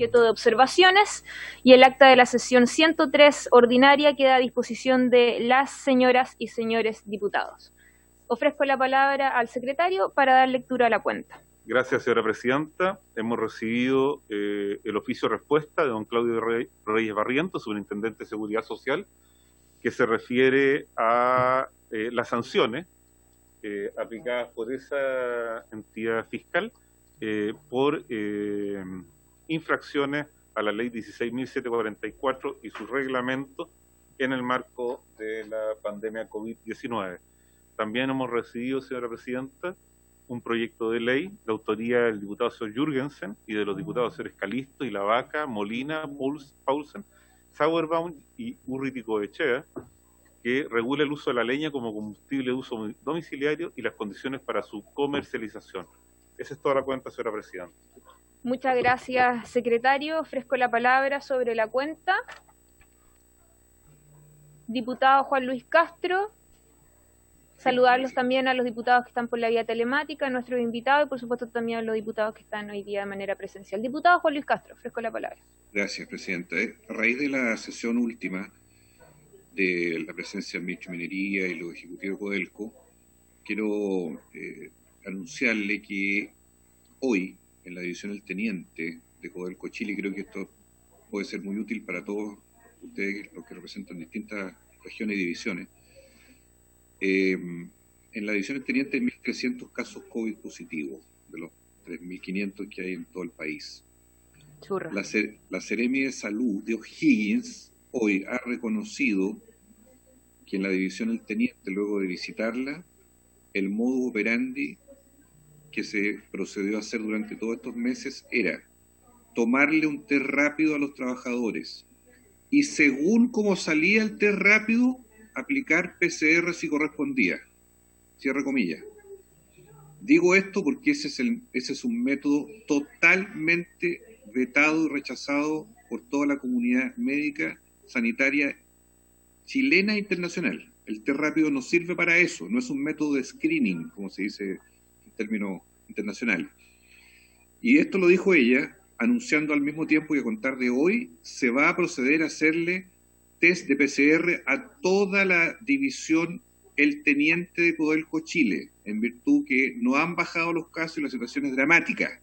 objeto de observaciones y el acta de la sesión 103 ordinaria queda a disposición de las señoras y señores diputados. Ofrezco la palabra al secretario para dar lectura a la cuenta. Gracias, señora presidenta. Hemos recibido el oficio de respuesta de don Claudio Reyes Barrientos, superintendente de Seguridad Social, que se refiere a las sanciones aplicadas por esa entidad fiscal por infracciones a la ley 16.744 y sus reglamentos en el marco de la pandemia COVID-19. También hemos recibido, señora presidenta, un proyecto de ley de autoría del diputado señor Jürgensen y de los diputados señores Calisto y Lavaca, Molina, Paulsen, Sauerbaum y Urriticoechea, que regula el uso de la leña como combustible de uso domiciliario y las condiciones para su comercialización. Esa es toda la cuenta, señora presidenta. Muchas gracias, secretario. Ofrezco la palabra sobre la cuenta. Diputado Juan Luis Castro. Saludarlos también a los diputados que están por la vía telemática, a nuestros invitados y por supuesto también a los diputados que están hoy día de manera presencial. Diputado Juan Luis Castro, ofrezco la palabra. Gracias, presidenta. A raíz de la sesión última de la presencia del ministro de Minería y los ejecutivos de Codelco, quiero anunciarle que hoy, en la división del teniente de Codelco Chile, creo que esto puede ser muy útil para todos ustedes, los que representan distintas regiones y divisiones. En la división del teniente hay 1.300 casos COVID positivos, de los 3.500 que hay en todo el país. La Seremi de Salud de O'Higgins hoy ha reconocido que en la división del teniente, luego de visitarla, el modus operandi que se procedió a hacer durante todos estos meses era tomarle un test rápido a los trabajadores y según cómo salía el test rápido, aplicar PCR si correspondía, cierre comillas. Digo esto porque ese es un método totalmente vetado y rechazado por toda la comunidad médica, sanitaria, chilena e internacional. El test rápido no sirve para eso, no es un método de screening, como se dice en términos internacionales. Y esto lo dijo ella, anunciando al mismo tiempo que a contar de hoy se va a proceder a hacerle test de PCR a toda la división el teniente de Codelco Chile, en virtud que no han bajado los casos y la situación es dramática.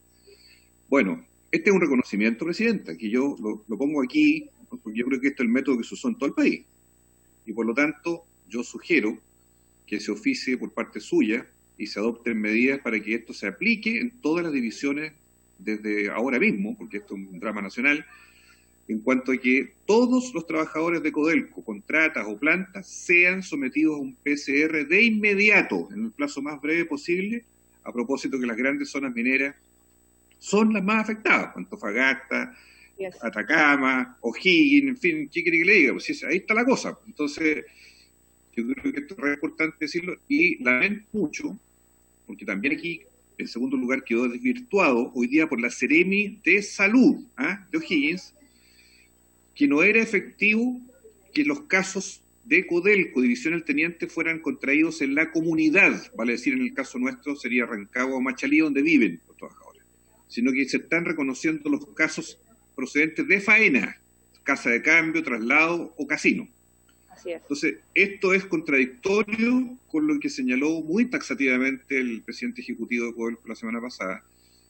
Bueno, este es un reconocimiento, presidenta, que yo lo pongo aquí, porque yo creo que este es el método que se usó en todo el país. Y por lo tanto, yo sugiero que se oficie por parte suya y se adopten medidas para que esto se aplique en todas las divisiones desde ahora mismo, porque esto es un drama nacional, en cuanto a que todos los trabajadores de Codelco, contratas o plantas, sean sometidos a un PCR de inmediato, en el plazo más breve posible, a propósito que las grandes zonas mineras son las más afectadas, Antofagasta, Atacama, O'Higgins, en fin, ¿qué quiere que le diga? Pues ahí está la cosa. Entonces, yo creo que esto es importante decirlo, y lamento mucho, porque también aquí, en segundo lugar, quedó desvirtuado hoy día por la Seremi de Salud de O'Higgins, que no era efectivo que los casos de Codelco, División del Teniente, fueran contraídos en la comunidad, vale decir, en el caso nuestro sería Rancagua o Machalí, donde viven los trabajadores, sino que se están reconociendo los casos procedentes de faena, casa de cambio, traslado o casino. Así es. Entonces, esto es contradictorio con lo que señaló muy taxativamente el presidente ejecutivo de Codelco la semana pasada.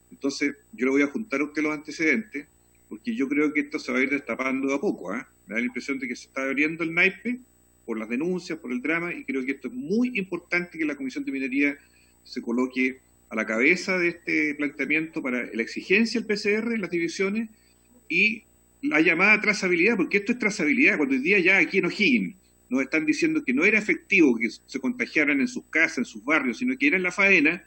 Entonces, yo le voy a juntar a usted los antecedentes, porque yo creo que esto se va a ir destapando de a poco. Me da la impresión de que se está abriendo el naipe por las denuncias, por el drama, y creo que esto es muy importante que la Comisión de Minería se coloque a la cabeza de este planteamiento para la exigencia del PCR en las divisiones y la llamada trazabilidad, porque esto es trazabilidad. Cuando hoy día ya aquí en O'Higgins nos están diciendo que no era efectivo que se contagiaran en sus casas, en sus barrios, sino que era en la faena,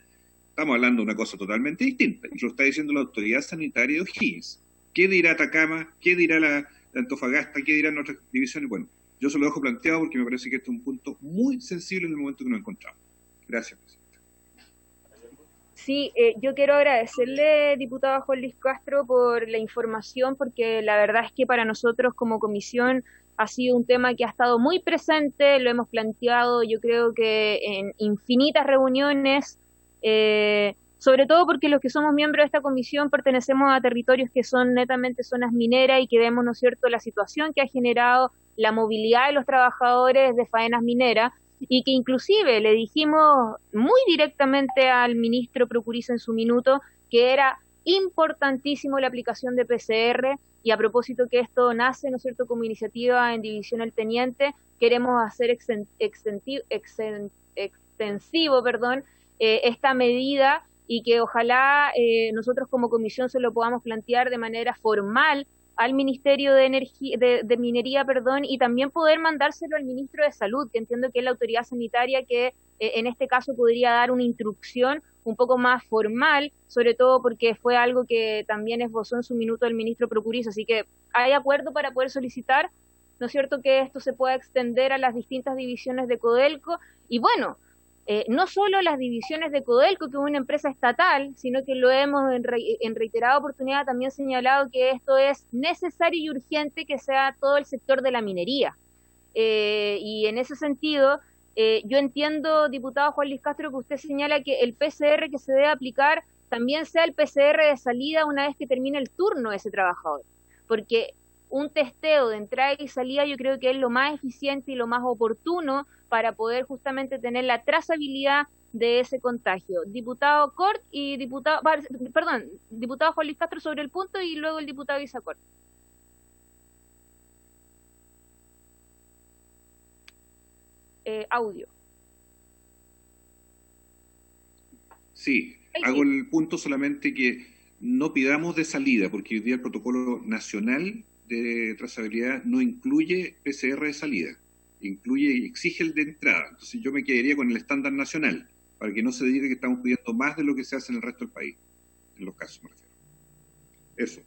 estamos hablando de una cosa totalmente distinta. Y lo está diciendo la autoridad sanitaria de O'Higgins. ¿Qué dirá Atacama? ¿Qué dirá la Antofagasta? ¿Qué dirán otras divisiones? Bueno, yo se lo dejo planteado porque me parece que este es un punto muy sensible en el momento que nos encontramos. Gracias, presidente. Sí, yo quiero agradecerle, diputado Juan Luis Castro, por la información, porque la verdad es que para nosotros como comisión ha sido un tema que ha estado muy presente, lo hemos planteado yo creo que en infinitas reuniones, sobre todo porque los que somos miembros de esta comisión pertenecemos a territorios que son netamente zonas mineras y que vemos, ¿no es cierto?, la situación que ha generado la movilidad de los trabajadores de faenas mineras, y que inclusive le dijimos muy directamente al ministro Procuriza en su minuto que era importantísimo la aplicación de PCR, y a propósito que esto nace, ¿no es cierto?, como iniciativa en División El Teniente, queremos hacer extensivo, esta medida, y que ojalá nosotros como comisión se lo podamos plantear de manera formal al Ministerio de Minería, y también poder mandárselo al Ministro de Salud, que entiendo que es la autoridad sanitaria que en este caso podría dar una instrucción un poco más formal, sobre todo porque fue algo que también esbozó en su minuto el ministro Procuriza. Así que hay acuerdo para poder solicitar, ¿no es cierto?, que esto se pueda extender a las distintas divisiones de Codelco. Y bueno, no solo las divisiones de Codelco, que es una empresa estatal, sino que lo hemos en reiterada oportunidad también señalado que esto es necesario y urgente que sea todo el sector de la minería. Y en ese sentido, yo entiendo, diputado Juan Luis Castro, que usted señala que el PCR que se debe aplicar también sea el PCR de salida una vez que termine el turno de ese trabajador, porque un testeo de entrada y salida yo creo que es lo más eficiente y lo más oportuno para poder justamente tener la trazabilidad de ese contagio. Diputado Cort y diputado Juan Luis Castro sobre el punto, y luego el diputado Isacort. Audio. Sí, hago el punto solamente que no pidamos de salida, porque hoy día el protocolo nacional de trazabilidad no incluye PCR de salida, exige el de entrada. Entonces yo me quedaría con el estándar nacional, para que no se diga que estamos pidiendo más de lo que se hace en el resto del país, en los casos me refiero. Eso.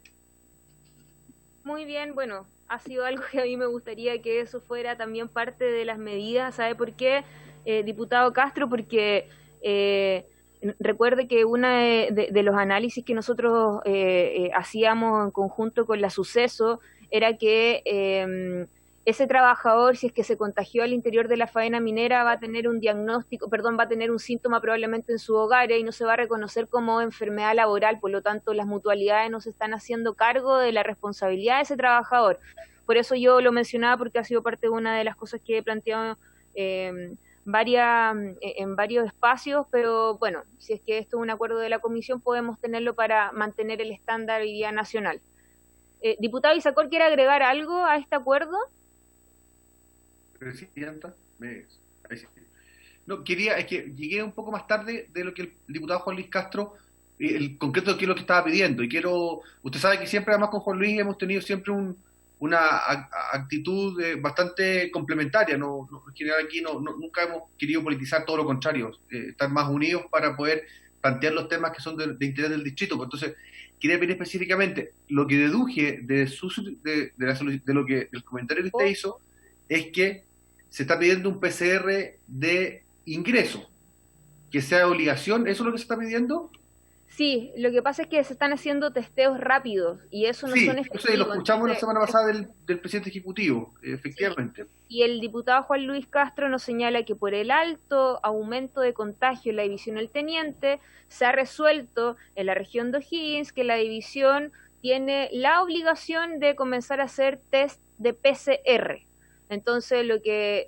Muy bien, bueno, ha sido algo que a mí me gustaría que eso fuera también parte de las medidas. ¿Sabe por qué, diputado Castro? Porque recuerde que uno de los análisis que nosotros hacíamos en conjunto con la Suceso era que ese trabajador, si es que se contagió al interior de la faena minera, va a tener un diagnóstico, va a tener un síntoma probablemente en su hogar y no se va a reconocer como enfermedad laboral. Por lo tanto, las mutualidades no se están haciendo cargo de la responsabilidad de ese trabajador. Por eso yo lo mencionaba, porque ha sido parte de una de las cosas que he planteado en varios espacios, pero bueno, si es que esto es un acuerdo de la comisión, podemos tenerlo para mantener el estándar hoy día nacional. Diputado Isacort, ¿quiere agregar algo a este acuerdo? Presidenta, no, es que llegué un poco más tarde de lo que el diputado Juan Luis Castro, el concreto de qué es lo que estaba pidiendo, y usted sabe que siempre, además con Juan Luis, hemos tenido siempre una actitud bastante complementaria. En general aquí nunca hemos querido politizar, todo lo contrario, estar más unidos para poder plantear los temas que son de interés del distrito. Pues entonces, quería pedir específicamente, lo que deduje del comentario que usted hizo, es que se está pidiendo un PCR de ingreso, que sea de obligación. ¿Eso es lo que se está pidiendo? Sí, lo que pasa es que se están haciendo testeos rápidos y eso no son efectivos. Sí, lo escuchamos la semana pasada del presidente ejecutivo, efectivamente. Sí. Y el diputado Juan Luis Castro nos señala que por el alto aumento de contagio en la división El Teniente, se ha resuelto en la región de O'Higgins que la división tiene la obligación de comenzar a hacer test de PCR. Entonces, lo que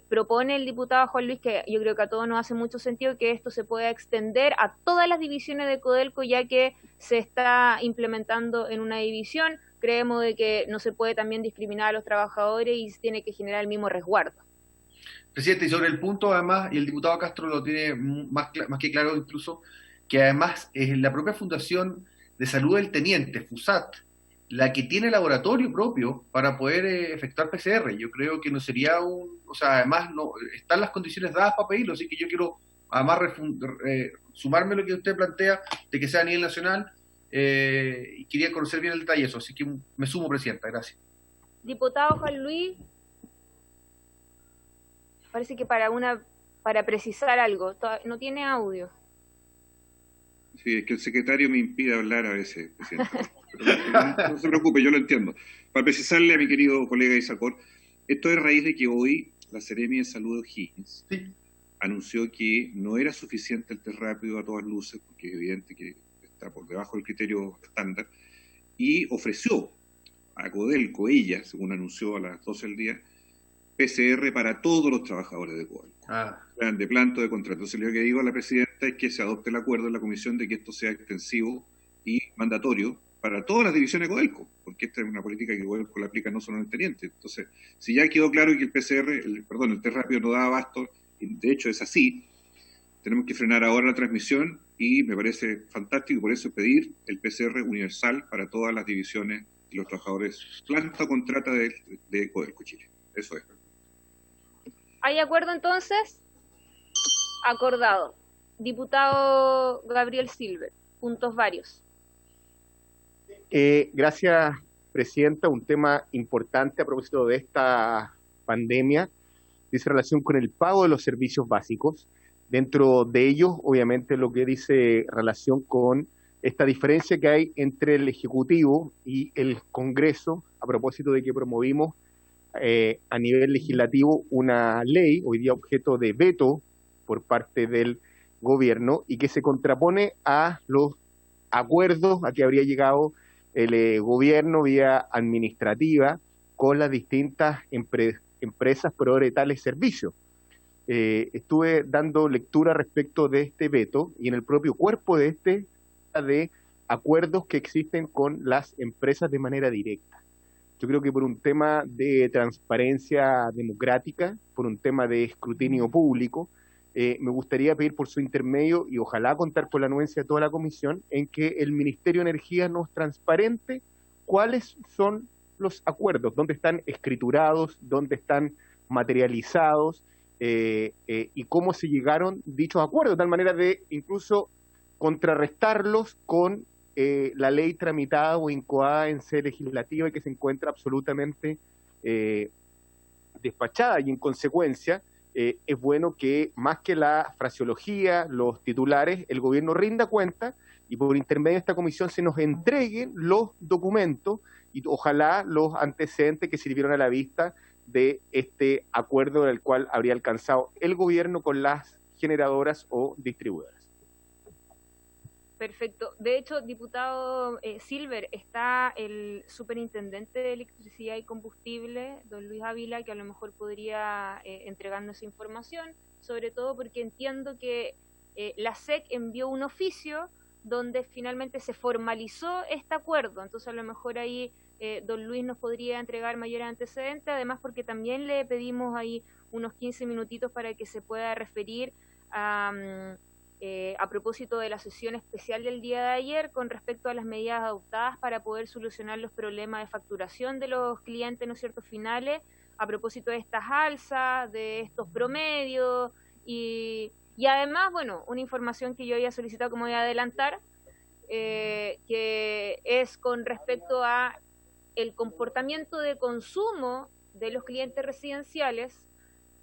propone el diputado Juan Luis, que yo creo que a todos nos hace mucho sentido, que esto se pueda extender a todas las divisiones de Codelco, ya que se está implementando en una división. Creemos de que no se puede también discriminar a los trabajadores y se tiene que generar el mismo resguardo. Presidente, y sobre el punto, además, y el diputado Castro lo tiene más que claro incluso, que además es la propia Fundación de Salud del Teniente, FUSAT, la que tiene laboratorio propio para poder efectuar PCR. Yo creo que no sería además no están las condiciones dadas para pedirlo, así que yo quiero además sumarme a lo que usted plantea de que sea a nivel nacional, y quería conocer bien el detalle de eso, así que me sumo, presidenta, gracias. Diputado Juan Luis, parece que para precisar algo, no tiene audio. Sí, es que el secretario me impide hablar a veces, presidente. Pero no se preocupe, yo lo entiendo. Para precisarle a mi querido colega Isacort, esto es a raíz de que hoy la Seremi de Salud de O'Higgins anunció que no era suficiente el test rápido a todas luces, porque es evidente que está por debajo del criterio estándar, y ofreció a Codelco, ella, según anunció a las 12 del día, PCR para todos los trabajadores de Codelco. De planto, de contrato. Entonces, lo que digo a la presidenta es que se adopte el acuerdo en la comisión de que esto sea extensivo y mandatorio para todas las divisiones de Codelco, porque esta es una política que Codelco la aplica no solo en el teniente. Entonces, si ya quedó claro que el el test rápido no da abasto, y de hecho es así, tenemos que frenar ahora la transmisión y me parece fantástico, por eso pedir el PCR universal para todas las divisiones y los trabajadores planta o contrata de Codelco Chile. Eso es. ¿Hay acuerdo entonces? Acordado. Diputado Gabriel Silver, puntos varios. Gracias, Presidenta. Un tema importante a propósito de esta pandemia dice relación con el pago de los servicios básicos. Dentro de ellos, obviamente, lo que dice relación con esta diferencia que hay entre el Ejecutivo y el Congreso a propósito de que promovimos a nivel legislativo una ley, hoy día objeto de veto por parte del gobierno, y que se contrapone a los acuerdos a que habría llegado el gobierno vía administrativa con las distintas empresas proveedoras de tales servicios. Estuve dando lectura respecto de este veto y en el propio cuerpo de de acuerdos que existen con las empresas de manera directa. Yo creo que por un tema de transparencia democrática, por un tema de escrutinio público, me gustaría pedir por su intermedio, y ojalá contar con la anuencia de toda la comisión, en que el Ministerio de Energía nos transparente cuáles son los acuerdos, dónde están escriturados, dónde están materializados, y cómo se llegaron dichos acuerdos, de tal manera de incluso contrarrestarlos con la ley tramitada o incoada en sede legislativa y que se encuentra absolutamente despachada, y en consecuencia es bueno que más que la fraseología, los titulares, el gobierno rinda cuenta y por intermedio de esta comisión se nos entreguen los documentos y ojalá los antecedentes que sirvieron a la vista de este acuerdo del cual habría alcanzado el gobierno con las generadoras o distribuidoras. Perfecto. De hecho, diputado Silver, está el superintendente de Electricidad y Combustible, don Luis Ávila, que a lo mejor podría entregarnos esa información, sobre todo porque entiendo que la SEC envió un oficio donde finalmente se formalizó este acuerdo. Entonces, a lo mejor ahí don Luis nos podría entregar mayores antecedentes, además porque también le pedimos ahí unos 15 minutitos para que se pueda referir a propósito de la sesión especial del día de ayer con respecto a las medidas adoptadas para poder solucionar los problemas de facturación de los clientes, ¿no es cierto?, finales, a propósito de estas alzas, de estos promedios, y además, bueno, una información que yo había solicitado, como voy a adelantar, que es con respecto a el comportamiento de consumo de los clientes residenciales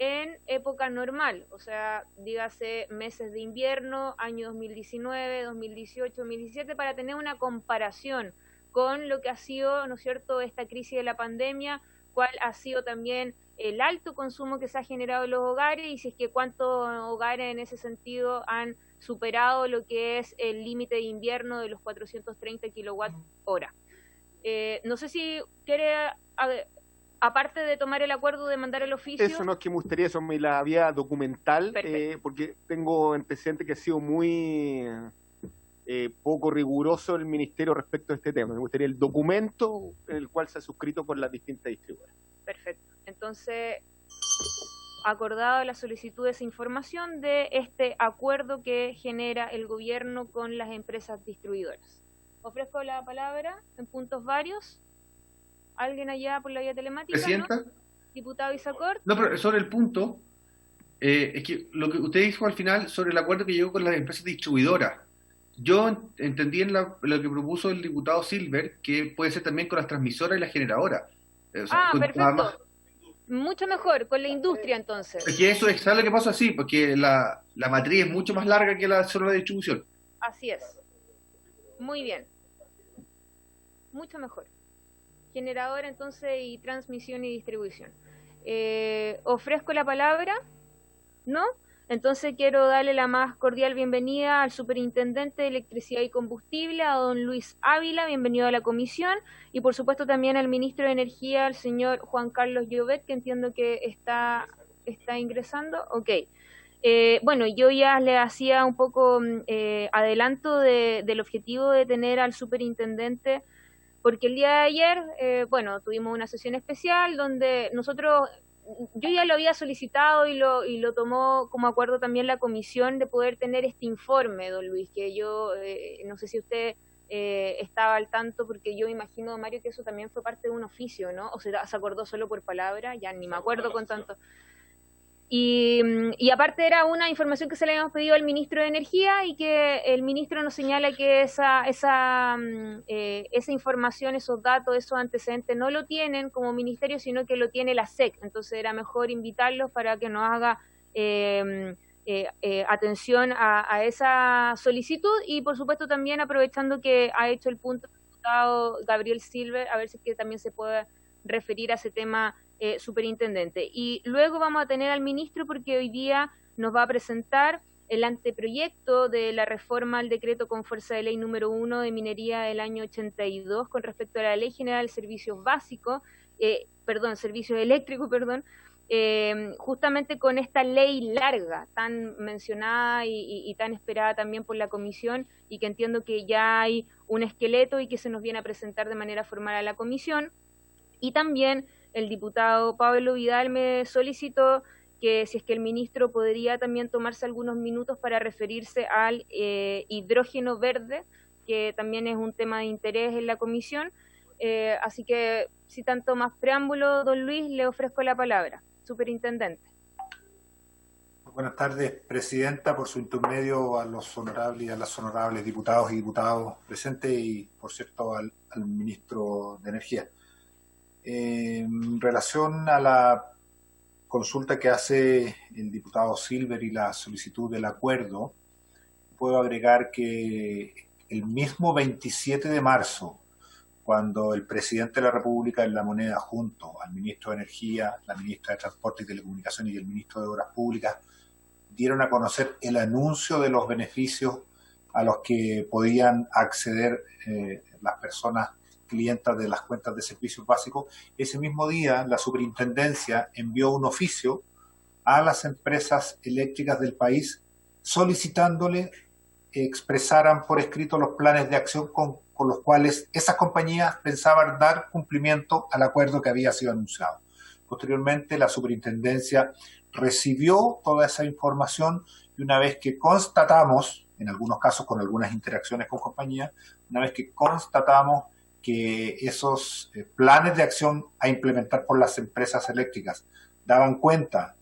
en época normal, o sea, dígase meses de invierno, año 2019, 2018, 2017, para tener una comparación con lo que ha sido, ¿no es cierto?, esta crisis de la pandemia, cuál ha sido también el alto consumo que se ha generado en los hogares y si es que cuántos hogares en ese sentido han superado lo que es el límite de invierno de los 430 kilowatt hora. No sé si quiere... aparte de tomar el acuerdo de mandar el oficio... Eso no es que me gustaría, eso me la vía documental, porque tengo antecedentes que ha sido muy poco riguroso el Ministerio respecto a este tema. Me gustaría el documento en el cual se ha suscrito por las distintas distribuidoras. Perfecto. Entonces, acordado la solicitud de esa información de este acuerdo que genera el gobierno con las empresas distribuidoras. Ofrezco la palabra en puntos varios. ¿Alguien allá por la vía telemática? ¿Presidenta? ¿No? ¿Diputado Isacort? No, pero sobre el punto, es que lo que usted dijo al final sobre el acuerdo que llegó con las empresas distribuidoras, yo entendí en lo que propuso el diputado Silver, que puede ser también con las transmisoras y las generadoras. O sea, perfecto. Mucho mejor, con la industria entonces. Es que eso es lo que pasa así, porque la matriz es mucho más larga que la zona de distribución. Así es. Muy bien. Mucho mejor. Generadora entonces y transmisión y distribución. Ofrezco la palabra, ¿no? Entonces quiero darle la más cordial bienvenida al superintendente de Electricidad y Combustible, a don Luis Ávila, bienvenido a la comisión, y por supuesto también al ministro de Energía, el señor Juan Carlos Llobet, que entiendo que está ingresando. Ok. Bueno, yo ya le hacía un poco adelanto del objetivo de tener al superintendente, porque el día de ayer, bueno, tuvimos una sesión especial donde yo ya lo había solicitado y lo tomó como acuerdo también la comisión de poder tener este informe, don Luis, que yo no sé si usted estaba al tanto, porque yo imagino, Mario, que eso también fue parte de un oficio, ¿no? O se acordó solo por palabra, ya ni me acuerdo con tanto. Y aparte era una información que se le habíamos pedido al ministro de Energía y que el ministro nos señala que esa información, esos datos, esos antecedentes no lo tienen como ministerio, sino que lo tiene la SEC. Entonces era mejor invitarlos para que nos haga atención a esa solicitud, y por supuesto también aprovechando que ha hecho el punto el diputado Gabriel Silver, a ver si es que también se puede referir a ese tema superintendente. Y luego vamos a tener al ministro, porque hoy día nos va a presentar el anteproyecto de la reforma al decreto con fuerza de ley número 1 de minería del año 82 con respecto a la Ley General de Servicios Básicos, Servicios Eléctricos, justamente con esta ley larga, tan mencionada y tan esperada también por la comisión, y que entiendo que ya hay un esqueleto y que se nos viene a presentar de manera formal a la comisión. Y también el diputado Pablo Vidal me solicitó que si es que el ministro podría también tomarse algunos minutos para referirse al hidrógeno verde, que también es un tema de interés en la comisión. Así que, sin tanto más preámbulo, don Luis, le ofrezco la palabra. Superintendente. Buenas tardes, Presidenta, por su intermedio a los honorables y a las honorables diputados y diputados presentes, y, por cierto, al Ministro de Energía. En relación a la consulta que hace el diputado Silver y la solicitud del acuerdo, puedo agregar que el mismo 27 de marzo, cuando el presidente de la República en La Moneda, junto al ministro de Energía, la ministra de Transporte y Telecomunicaciones y el ministro de Obras Públicas, dieron a conocer el anuncio de los beneficios a los que podían acceder las personas clientas de las cuentas de servicios básicos, ese mismo día la superintendencia envió un oficio a las empresas eléctricas del país solicitándole que expresaran por escrito los planes de acción con los cuales esas compañías pensaban dar cumplimiento al acuerdo que había sido anunciado. Posteriormente, la superintendencia recibió toda esa información, y una vez que constatamos, en algunos casos con algunas interacciones con compañías, una vez que constatamos que esos planes de acción a implementar por las empresas eléctricas daban cuenta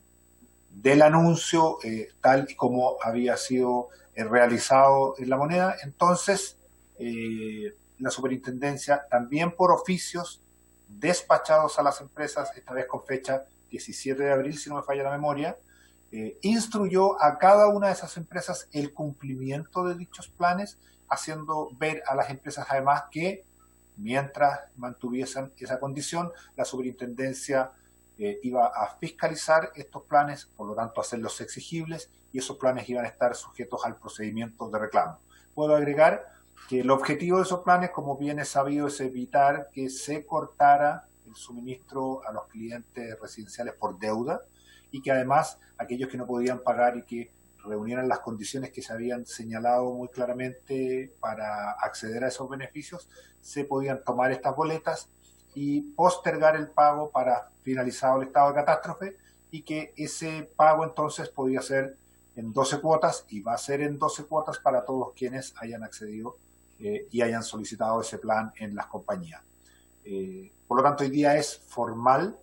del anuncio tal y como había sido realizado en La Moneda, entonces la superintendencia, también por oficios despachados a las empresas, esta vez con fecha 17 de abril, si no me falla la memoria, instruyó a cada una de esas empresas el cumplimiento de dichos planes, haciendo ver a las empresas además que mientras mantuviesen esa condición, la superintendencia iba a fiscalizar estos planes, por lo tanto hacerlos exigibles, y esos planes iban a estar sujetos al procedimiento de reclamo. Puedo agregar que el objetivo de esos planes, como bien es sabido, es evitar que se cortara el suministro a los clientes residenciales por deuda, y que además aquellos que no podían pagar y que reunieran las condiciones que se habían señalado muy claramente para acceder a esos beneficios, se podían tomar estas boletas y postergar el pago para finalizado el estado de catástrofe, y que ese pago entonces podía ser en 12 cuotas, y va a ser en 12 cuotas para todos quienes hayan accedido y hayan solicitado ese plan en las compañías. Por lo tanto, hoy día es formal,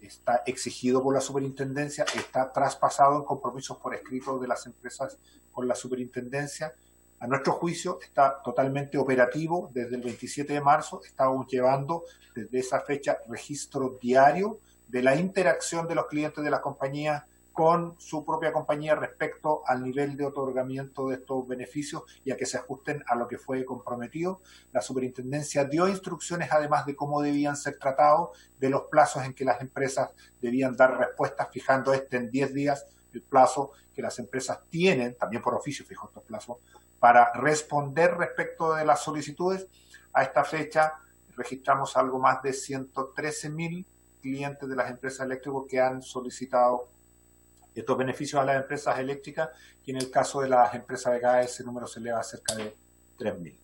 está exigido por la superintendencia, está traspasado en compromisos por escrito de las empresas con la superintendencia. A nuestro juicio está totalmente operativo desde el 27 de marzo, estamos llevando desde esa fecha registro diario de la interacción de los clientes de las compañías con su propia compañía respecto al nivel de otorgamiento de estos beneficios y a que se ajusten a lo que fue comprometido. La superintendencia dio instrucciones además de cómo debían ser tratados, de los plazos en que las empresas debían dar respuestas, fijando en 10 días el plazo que las empresas tienen, también por oficio fijo estos plazos, para responder respecto de las solicitudes. A esta fecha registramos algo más de 113.000 clientes de las empresas eléctricas que han solicitado estos beneficios a las empresas eléctricas, y en el caso de las empresas de gas ese número se eleva a cerca de 3.000.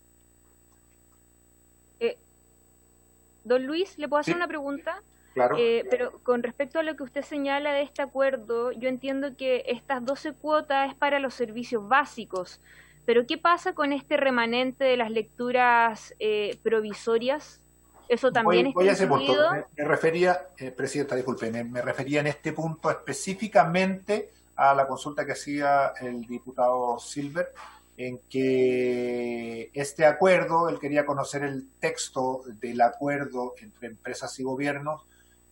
Don Luis, ¿le puedo hacer Sí, una pregunta? claro. Pero con respecto a lo que usted señala de este acuerdo, yo entiendo que estas 12 cuotas es para los servicios básicos, pero ¿qué pasa con este remanente de las lecturas provisorias? ¿Eso también está Voy a ese punto. incluido? Me refería, Presidenta, disculpe, me refería en este punto específicamente a la consulta que hacía el diputado Silver, en que este acuerdo, él quería conocer el texto del acuerdo entre empresas y gobiernos,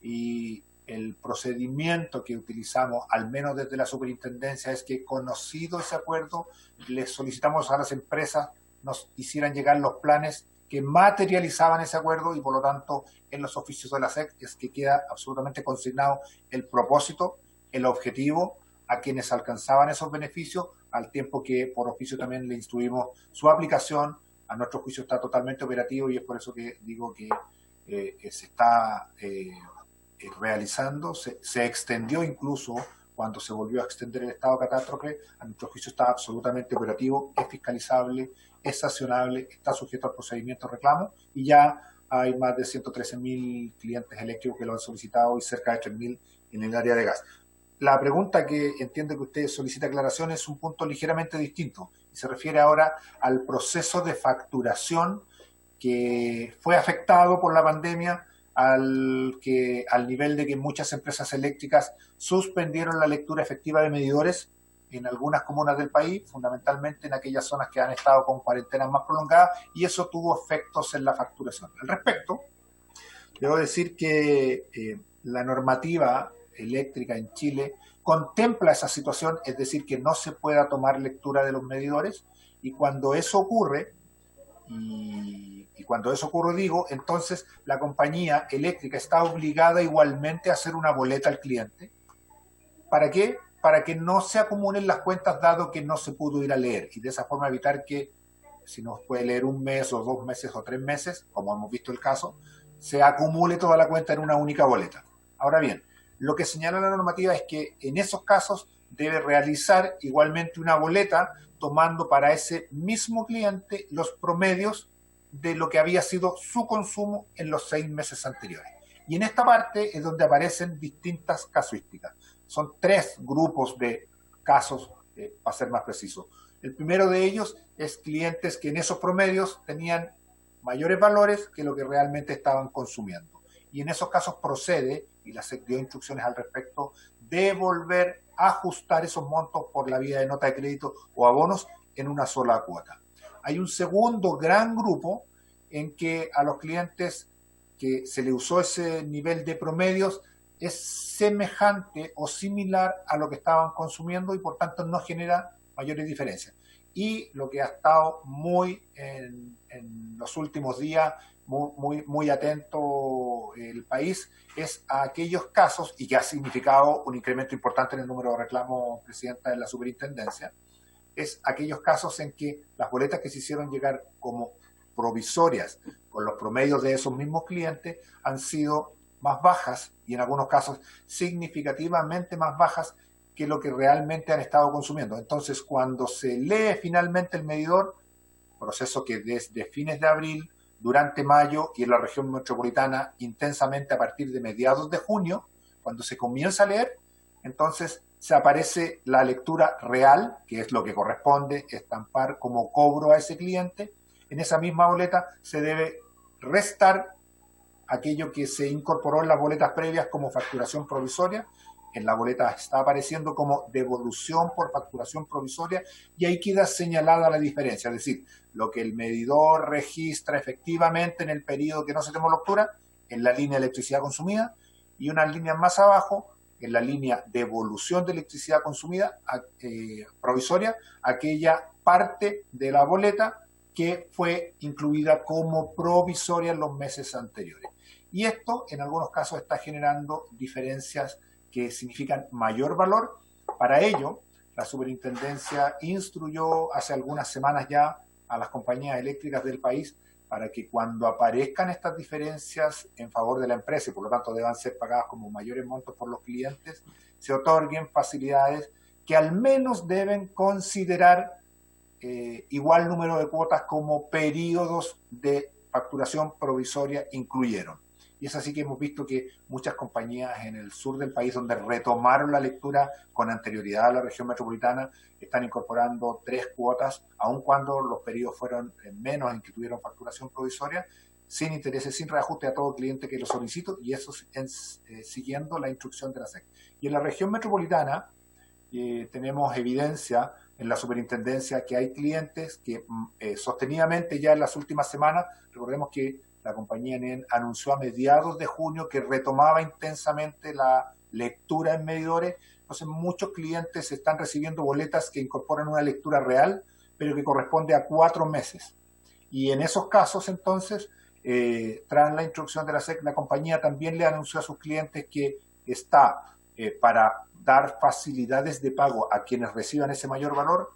y el procedimiento que utilizamos, al menos desde la superintendencia, es que, conocido ese acuerdo, les solicitamos a las empresas nos hicieran llegar los planes que materializaban ese acuerdo, y por lo tanto en los oficios de la SEC es que queda absolutamente consignado el propósito, el objetivo, a quienes alcanzaban esos beneficios, al tiempo que por oficio también le instruimos su aplicación. A nuestro juicio está totalmente operativo, y es por eso que digo que se está realizando, se extendió incluso cuando se volvió a extender el estado de catástrofe. A nuestro juicio está absolutamente operativo, es fiscalizable, es sancionable, está sujeto al procedimiento de reclamo, y ya hay más de 113.000 clientes eléctricos que lo han solicitado y cerca de 3.000 en el área de gas. La pregunta que entiendo que usted solicita aclaración es un punto ligeramente distinto, y se refiere ahora al proceso de facturación que fue afectado por la pandemia, al nivel de que muchas empresas eléctricas suspendieron la lectura efectiva de medidores en algunas comunas del país, fundamentalmente en aquellas zonas que han estado con cuarentenas más prolongadas, y eso tuvo efectos en la facturación. Al respecto, debo decir que la normativa eléctrica en Chile contempla esa situación, es decir, que no se pueda tomar lectura de los medidores, y cuando eso ocurre, digo, entonces la compañía eléctrica está obligada igualmente a hacer una boleta al cliente. ¿Para qué? Para que no se acumulen las cuentas, dado que no se pudo ir a leer, y de esa forma evitar que, si no puede leer un mes o 2 meses o 3 meses, como hemos visto el caso, se acumule toda la cuenta en una única boleta. Ahora bien, lo que señala la normativa es que en esos casos debe realizar igualmente una boleta, tomando para ese mismo cliente los promedios de lo que había sido su consumo en los 6 meses anteriores. Y en esta parte es donde aparecen distintas casuísticas. Son 3 grupos de casos, para ser más preciso. El primero de ellos es clientes que en esos promedios tenían mayores valores que lo que realmente estaban consumiendo. Y en esos casos procede, y la SEC dio instrucciones al respecto, de volver a ajustar esos montos por la vía de nota de crédito o abonos en una sola cuota. Hay un segundo gran grupo en que a los clientes que se le usó ese nivel de promedios es semejante o similar a lo que estaban consumiendo, y por tanto no genera mayores diferencias. Y lo que ha estado muy en los últimos días, muy atento el país, es a aquellos casos, y que ha significado un incremento importante en el número de reclamos, Presidenta, de la superintendencia, es aquellos casos en que las boletas que se hicieron llegar como provisorias con los promedios de esos mismos clientes han sido más bajas, y en algunos casos significativamente más bajas que lo que realmente han estado consumiendo. Entonces, cuando se lee finalmente el medidor, proceso que desde fines de abril, durante mayo y en la región metropolitana intensamente a partir de mediados de junio, cuando se comienza a leer, entonces se aparece la lectura real, que es lo que corresponde estampar como cobro a ese cliente. En esa misma boleta se debe restar aquello que se incorporó en las boletas previas como facturación provisoria. En la boleta está apareciendo como devolución por facturación provisoria, y ahí queda señalada la diferencia, es decir, lo que el medidor registra efectivamente en el periodo que no se tomó lectura, en la línea de electricidad consumida, y unas líneas más abajo, en la línea devolución de electricidad consumida provisoria, aquella parte de la boleta que fue incluida como provisoria en los meses anteriores. Y esto, en algunos casos, está generando diferencias que significan mayor valor, Para ello, la superintendencia instruyó hace algunas semanas ya a las compañías eléctricas del país para que cuando aparezcan estas diferencias en favor de la empresa, y por lo tanto deban ser pagadas como mayores montos por los clientes, se otorguen facilidades que al menos deben considerar igual número de cuotas como periodos de facturación provisoria incluyeron. Y es así que hemos visto que muchas compañías en el sur del país, donde retomaron la lectura con anterioridad a la región metropolitana, están incorporando 3 cuotas, aun cuando los periodos fueron menos en que tuvieron facturación provisoria, sin intereses, sin reajuste a todo cliente que lo solicite, y eso siguiendo la instrucción de la SEC. Y en la región metropolitana tenemos evidencia en la superintendencia que hay clientes que sostenidamente ya en las últimas semanas, recordemos que la compañía NEN anunció a mediados de junio que retomaba intensamente la lectura en medidores. Entonces muchos clientes están recibiendo boletas que incorporan una lectura real, pero que corresponde a 4 meses. Y en esos casos, entonces, tras la instrucción de la SEC, la compañía también le anunció a sus clientes que está para dar facilidades de pago a quienes reciban ese mayor valor,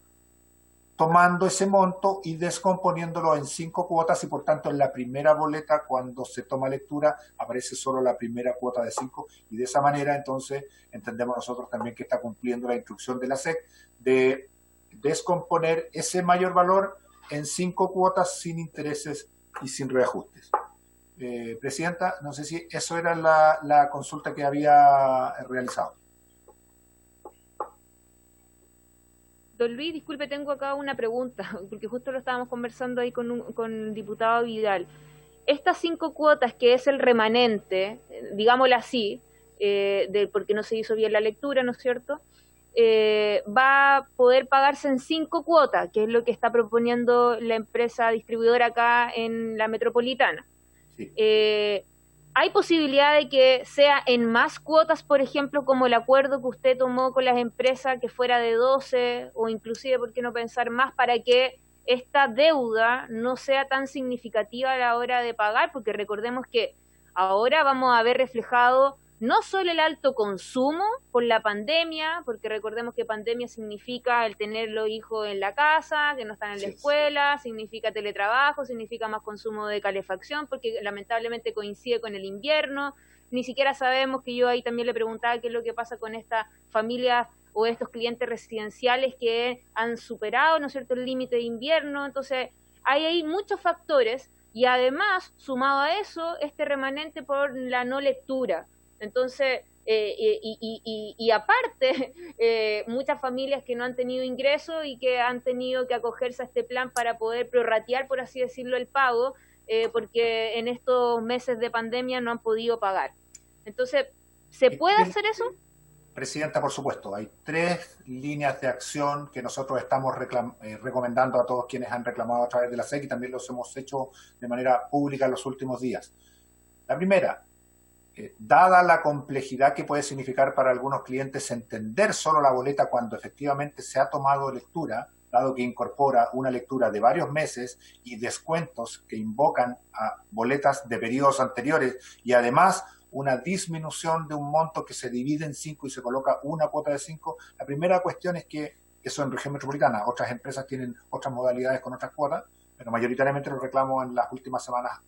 tomando ese monto y descomponiéndolo en 5 cuotas, y por tanto en la primera boleta, cuando se toma lectura, aparece solo la primera cuota de 5, y de esa manera entonces entendemos nosotros también que está cumpliendo la instrucción de la SEC de descomponer ese mayor valor en 5 cuotas sin intereses y sin reajustes. Presidenta, no sé si eso era la consulta que había realizado. Don Luis, disculpe, tengo acá una pregunta, porque justo lo estábamos conversando ahí con el diputado Vidal. Estas 5 cuotas, que es el remanente, digámoslo así, porque no se hizo bien la lectura, ¿no es cierto?, va a poder pagarse en 5 cuotas, que es lo que está proponiendo la empresa distribuidora acá en la metropolitana. Sí. ¿Hay posibilidad de que sea en más cuotas, por ejemplo, como el acuerdo que usted tomó con las empresas, que fuera de 12, o inclusive, por qué no pensar más, para que esta deuda no sea tan significativa a la hora de pagar? Porque recordemos que ahora vamos a ver reflejado no solo el alto consumo por la pandemia, porque recordemos que pandemia significa el tener los hijos en la casa, que no están en la escuela, significa teletrabajo, significa más consumo de calefacción, porque lamentablemente coincide con el invierno. Ni siquiera sabemos, que yo ahí también le preguntaba qué es lo que pasa con estas familias o estos clientes residenciales que han superado, ¿no es cierto?, el límite de invierno. Entonces, hay muchos factores, y además, sumado a eso, este remanente por la no lectura. Entonces, y aparte, muchas familias que no han tenido ingresos y que han tenido que acogerse a este plan para poder prorratear, por así decirlo, el pago, porque en estos meses de pandemia no han podido pagar. Entonces, ¿se puede hacer eso? Presidenta, por supuesto. Hay 3 líneas de acción que nosotros estamos recomendando a todos quienes han reclamado a través de la SEC, y también los hemos hecho de manera pública en los últimos días. La primera, dada la complejidad que puede significar para algunos clientes entender solo la boleta cuando efectivamente se ha tomado lectura, dado que incorpora una lectura de varios meses y descuentos que invocan a boletas de periodos anteriores, y además una disminución de un monto que se divide en 5 y se coloca una cuota de 5, la primera cuestión es que eso en región metropolitana. Otras empresas tienen otras modalidades con otras cuotas, pero mayoritariamente los reclamos en las últimas semanas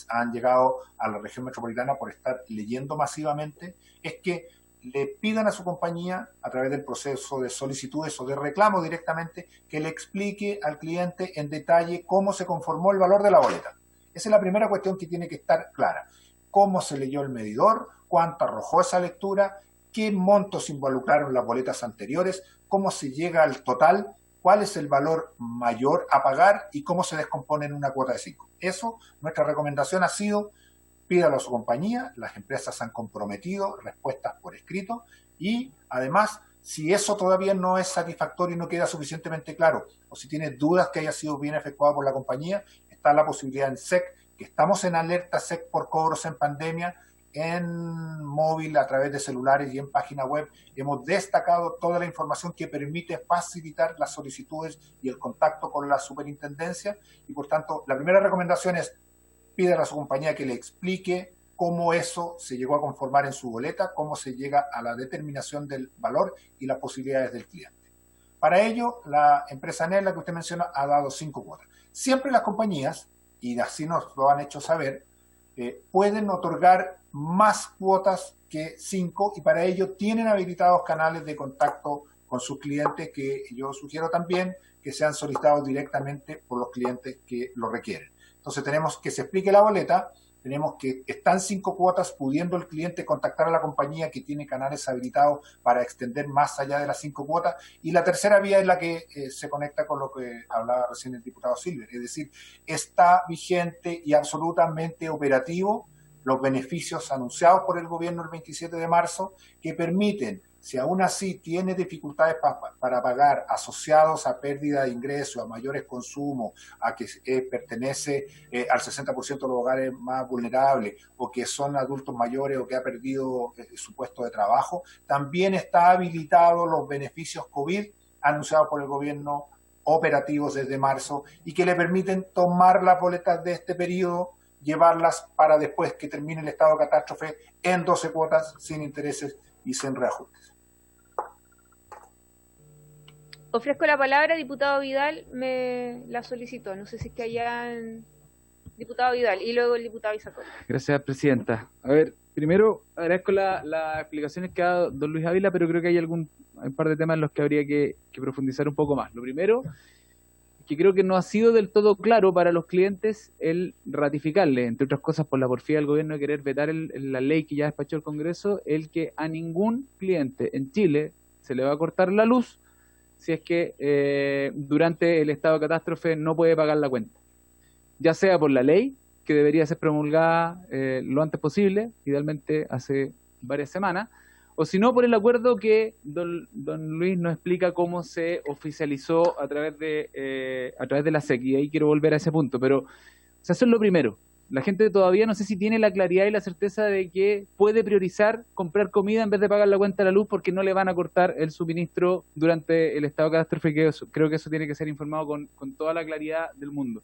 han llegado a la región metropolitana por estar leyendo masivamente, es que le pidan a su compañía, a través del proceso de solicitudes o de reclamo directamente, que le explique al cliente en detalle cómo se conformó el valor de la boleta. Esa es la primera cuestión que tiene que estar clara. Cómo se leyó el medidor, cuánto arrojó esa lectura, qué montos involucraron las boletas anteriores, cómo se llega al total, cuál es el valor mayor a pagar y cómo se descompone en una cuota de 5. Eso, nuestra recomendación ha sido: pídalo a su compañía, las empresas han comprometido respuestas por escrito, y además, si eso todavía no es satisfactorio y no queda suficientemente claro, o si tiene dudas que haya sido bien efectuado por la compañía, está la posibilidad en SEC, que estamos en alerta SEC por cobros en pandemia, en móvil, a través de celulares y en página web. Hemos destacado toda la información que permite facilitar las solicitudes y el contacto con la superintendencia, y por tanto la primera recomendación es: pídale a su compañía que le explique cómo eso se llegó a conformar en su boleta, cómo se llega a la determinación del valor y las posibilidades del cliente. Para ello, la empresa ANEL, la que usted menciona, ha dado 5 cuotas. Siempre las compañías, y así nos lo han hecho saber, pueden otorgar más cuotas que 5 y para ello tienen habilitados canales de contacto con sus clientes que yo sugiero también que sean solicitados directamente por los clientes que lo requieren. Entonces tenemos que se explique la boleta, tenemos que están 5 cuotas pudiendo el cliente contactar a la compañía que tiene canales habilitados para extender más allá de las 5 cuotas. Y la tercera vía es la que se conecta con lo que hablaba recién el diputado Silver, es decir, está vigente y absolutamente operativo los beneficios anunciados por el gobierno el 27 de marzo que permiten, si aún así tiene dificultades para pagar asociados a pérdida de ingresos, a mayores consumos, a que pertenece al 60% de los hogares más vulnerables o que son adultos mayores o que ha perdido su puesto de trabajo, también está habilitado los beneficios COVID anunciados por el gobierno operativos desde marzo y que le permiten tomar las boletas de este periodo, llevarlas para después que termine el estado de catástrofe en 12 cuotas sin intereses y sin reajustes. Ofrezco la palabra, diputado Vidal, me la solicitó. No sé si es que hayan... Diputado Vidal y luego el diputado Isacón. Gracias, presidenta. A ver, primero agradezco las explicaciones que ha dado don Luis Ávila, pero creo que hay un par de temas en los que habría que profundizar un poco más. Lo primero, que creo que no ha sido del todo claro para los clientes el ratificarle, entre otras cosas por la porfía del gobierno de querer vetar la ley que ya despachó el Congreso, el que a ningún cliente en Chile se le va a cortar la luz si es que durante el estado de catástrofe no puede pagar la cuenta. Ya sea por la ley, que debería ser promulgada lo antes posible, idealmente hace varias semanas, o si no por el acuerdo que don Luis nos explica cómo se oficializó a través de la SEC, y ahí quiero volver a ese punto, pero o sea, eso es lo primero. La gente todavía no sé si tiene la claridad y la certeza de que puede priorizar comprar comida en vez de pagar la cuenta de la luz porque no le van a cortar el suministro durante el estado de catástrofe. Creo que eso tiene que ser informado con toda la claridad del mundo.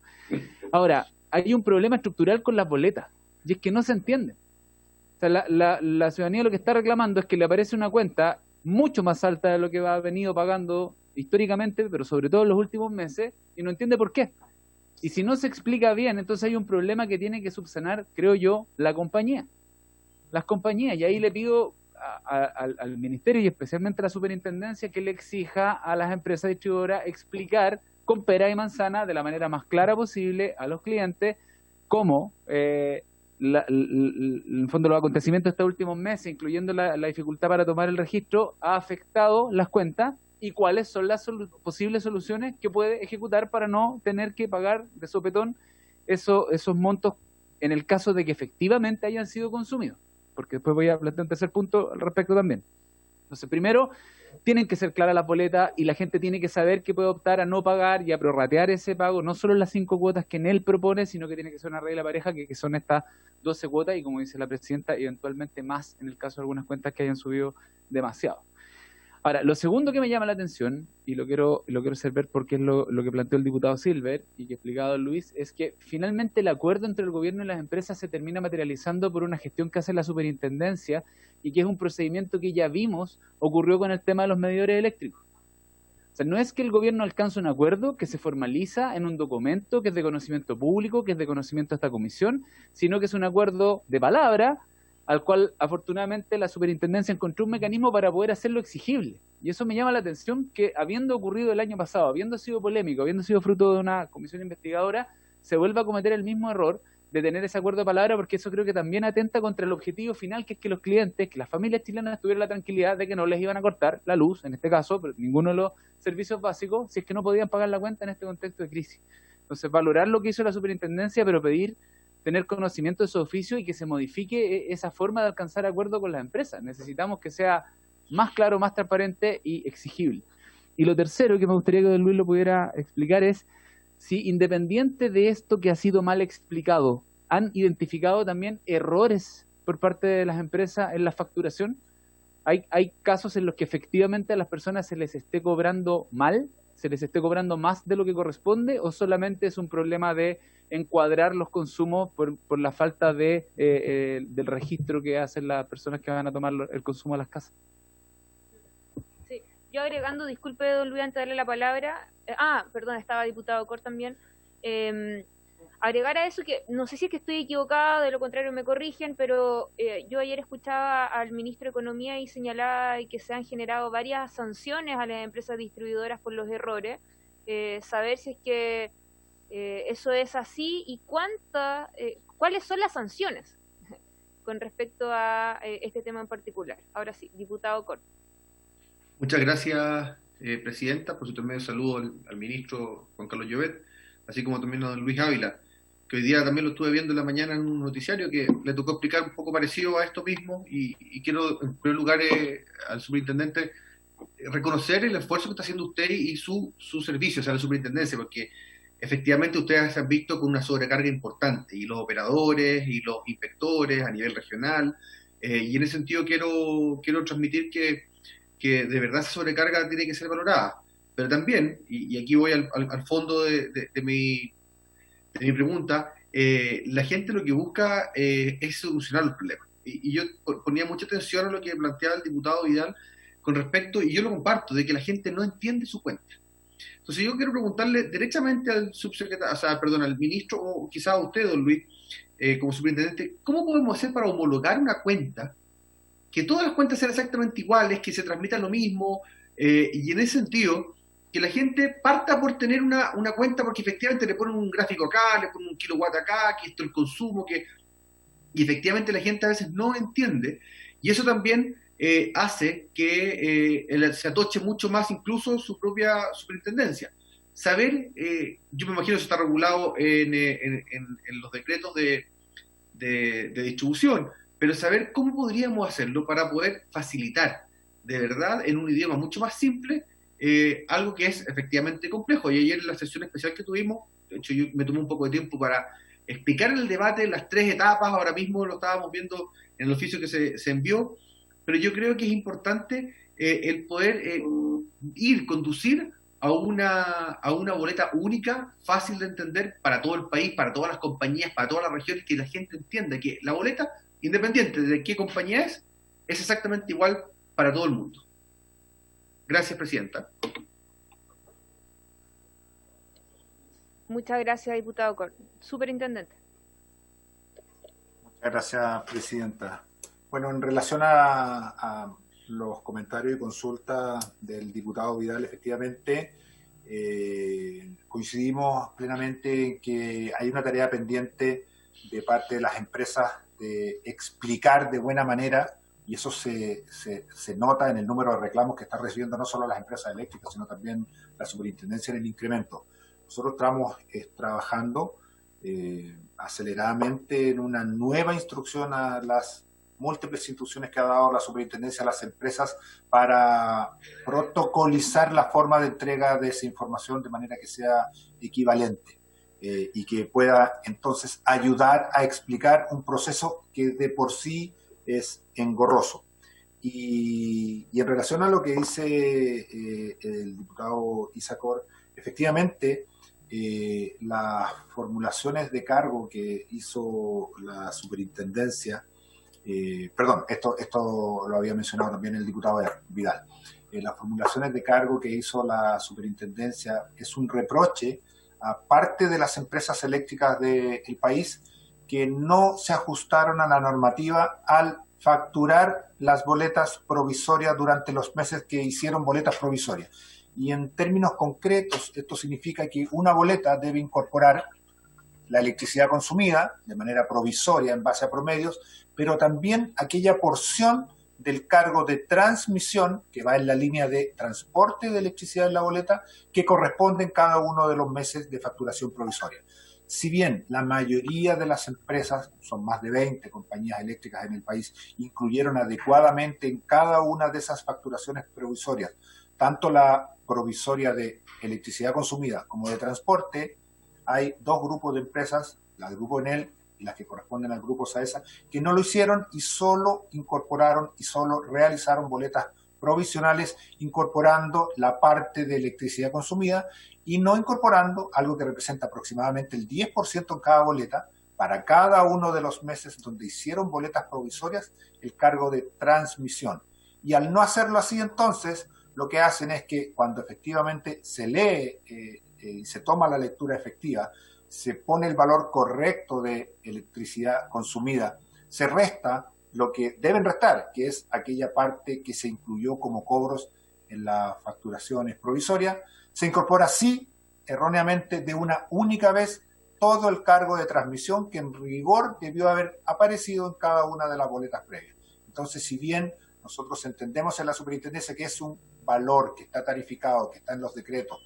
Ahora, hay un problema estructural con las boletas, y es que no se entiende. O sea, la ciudadanía lo que está reclamando es que le aparece una cuenta mucho más alta de lo que ha venido pagando históricamente, pero sobre todo en los últimos meses, y no entiende por qué. Y si no se explica bien, entonces hay un problema que tiene que subsanar, creo yo, la compañía. Las compañías, y ahí le pido al Ministerio y especialmente a la Superintendencia que le exija a las empresas distribuidoras explicar con pera y manzana de la manera más clara posible a los clientes cómo en el fondo los acontecimientos de estos últimos meses, incluyendo la dificultad para tomar el registro, ha afectado las cuentas y cuáles son las posibles soluciones que puede ejecutar para no tener que pagar de sopetón esos montos en el caso de que efectivamente hayan sido consumidos. Porque después voy a plantear un tercer punto al respecto también. Entonces, primero, tienen que ser claras las boletas y la gente tiene que saber que puede optar a no pagar y a prorratear ese pago, no solo las 5 cuotas que en él propone, sino que tiene que ser una regla pareja que son estas 12 cuotas y, como dice la presidenta, eventualmente más en el caso de algunas cuentas que hayan subido demasiado. Ahora, lo segundo que me llama la atención, y lo quiero hacer ver porque es lo que planteó el diputado Silver y que ha explicado Luis, es que finalmente el acuerdo entre el gobierno y las empresas se termina materializando por una gestión que hace la superintendencia y que es un procedimiento que ya vimos ocurrió con el tema de los medidores eléctricos. O sea, no es que el gobierno alcance un acuerdo que se formaliza en un documento que es de conocimiento público, que es de conocimiento de esta comisión, sino que es un acuerdo de palabra al cual afortunadamente la superintendencia encontró un mecanismo para poder hacerlo exigible. Y eso me llama la atención que habiendo ocurrido el año pasado, habiendo sido polémico, habiendo sido fruto de una comisión investigadora, se vuelva a cometer el mismo error de tener ese acuerdo de palabra, porque eso creo que también atenta contra el objetivo final, que es que los clientes, que las familias chilenas tuvieran la tranquilidad de que no les iban a cortar la luz, en este caso, pero ninguno de los servicios básicos, si es que no podían pagar la cuenta en este contexto de crisis. Entonces, valorar lo que hizo la superintendencia, pero tener conocimiento de su oficio y que se modifique esa forma de alcanzar acuerdo con las empresas. Necesitamos que sea más claro, más transparente y exigible. Y lo tercero que me gustaría que don Luis lo pudiera explicar es si, independiente de esto que ha sido mal explicado, han identificado también errores por parte de las empresas en la facturación. Hay casos en los que efectivamente a las personas se les esté cobrando mal se les esté cobrando más de lo que corresponde, o solamente es un problema de encuadrar los consumos por la falta de del registro que hacen las personas que van a tomar el consumo a las casas? Sí, yo agregando, disculpe, don Luis, antes de darle la palabra, perdón, estaba diputado Cor también, agregar a eso que no sé si es que estoy equivocada, de lo contrario me corrigen, pero yo ayer escuchaba al ministro de Economía y señalaba que se han generado varias sanciones a las empresas distribuidoras por los errores. Saber si es que eso es así y cuáles son las sanciones con respecto a este tema en particular. Ahora sí, diputado Cor. Muchas gracias, Presidenta. Por su intermedio saludo al ministro Juan Carlos Llobet, así como también a don Luis Ávila, que hoy día también lo estuve viendo en la mañana en un noticiario que le tocó explicar un poco parecido a esto mismo, y quiero en primer lugar al superintendente reconocer el esfuerzo que está haciendo usted y su servicio, o sea, la superintendencia, porque efectivamente ustedes se han visto con una sobrecarga importante, y los operadores y los inspectores a nivel regional, y en ese sentido quiero transmitir que de verdad esa sobrecarga tiene que ser valorada, pero también, y aquí voy al fondo de mi pregunta, la gente lo que busca es solucionar los problemas, y yo ponía mucha atención a lo que planteaba el diputado Vidal con respecto, y yo lo comparto, de que la gente no entiende su cuenta. Entonces yo quiero preguntarle directamente al subsecretario, o sea, perdón, al ministro, o quizás a usted, don Luis, como superintendente, ¿cómo podemos hacer para homologar una cuenta, que todas las cuentas sean exactamente iguales, que se transmitan lo mismo, y en ese sentido, que la gente parta por tener una cuenta, porque efectivamente le ponen un gráfico acá, le ponen un kilowatt acá, que esto es el consumo, y efectivamente la gente a veces no entiende, y eso también hace que se atoche mucho más incluso su propia superintendencia. Saber, yo me imagino que eso está regulado en los decretos de distribución, pero saber cómo podríamos hacerlo para poder facilitar de verdad en un idioma mucho más simple algo que es efectivamente complejo. Y ayer en la sesión especial que tuvimos, de hecho yo me tomé un poco de tiempo para explicar en el debate las 3 etapas, ahora mismo lo estábamos viendo en el oficio que se envió, pero yo creo que es importante el poder conducir a una boleta única, fácil de entender para todo el país, para todas las compañías, para todas las regiones, que la gente entienda que la boleta, independiente de qué compañía es exactamente igual para todo el mundo. Gracias, Presidenta. Muchas gracias, diputado Cor. Superintendente. Muchas gracias, Presidenta. Bueno, en relación a los comentarios y consultas del diputado Vidal, efectivamente, coincidimos plenamente en que hay una tarea pendiente de parte de las empresas de explicar de buena manera, y eso se nota en el número de reclamos que están recibiendo no solo las empresas eléctricas, sino también la superintendencia en el incremento. Nosotros estamos trabajando aceleradamente en una nueva instrucción a las múltiples instrucciones que ha dado la superintendencia a las empresas para protocolizar la forma de entrega de esa información de manera que sea equivalente y que pueda entonces ayudar a explicar un proceso que de por sí es engorroso. Y en relación a lo que dice el diputado Isacor, efectivamente las formulaciones de cargo que hizo la superintendencia, perdón, esto lo había mencionado también el diputado Vidal. Las formulaciones de cargo que hizo la superintendencia es un reproche a parte de las empresas eléctricas del país que no se ajustaron a la normativa al facturar las boletas provisorias durante los meses que hicieron boletas provisorias. Y en términos concretos, esto significa que una boleta debe incorporar la electricidad consumida de manera provisoria en base a promedios, pero también aquella porción del cargo de transmisión que va en la línea de transporte de electricidad en la boleta que corresponde en cada uno de los meses de facturación provisoria. Si bien la mayoría de las empresas, son más de 20 compañías eléctricas en el país, incluyeron adecuadamente en cada una de esas facturaciones provisorias, tanto la provisoria de electricidad consumida como de transporte, hay 2 grupos de empresas, la del Grupo Enel y las que corresponden al Grupo Saesa, que no lo hicieron y solo incorporaron y solo realizaron boletas provisionales, incorporando la parte de electricidad consumida y no incorporando algo que representa aproximadamente el 10% en cada boleta, para cada uno de los meses donde hicieron boletas provisorias, el cargo de transmisión. Y al no hacerlo así, entonces, lo que hacen es que cuando efectivamente se lee y se toma la lectura efectiva, se pone el valor correcto de electricidad consumida, se resta lo que deben restar, que es aquella parte que se incluyó como cobros en las facturaciones provisorias, se incorpora así, erróneamente, de una única vez, todo el cargo de transmisión que en rigor debió haber aparecido en cada una de las boletas previas. Entonces, si bien nosotros entendemos en la superintendencia que es un valor que está tarificado, que está en los decretos,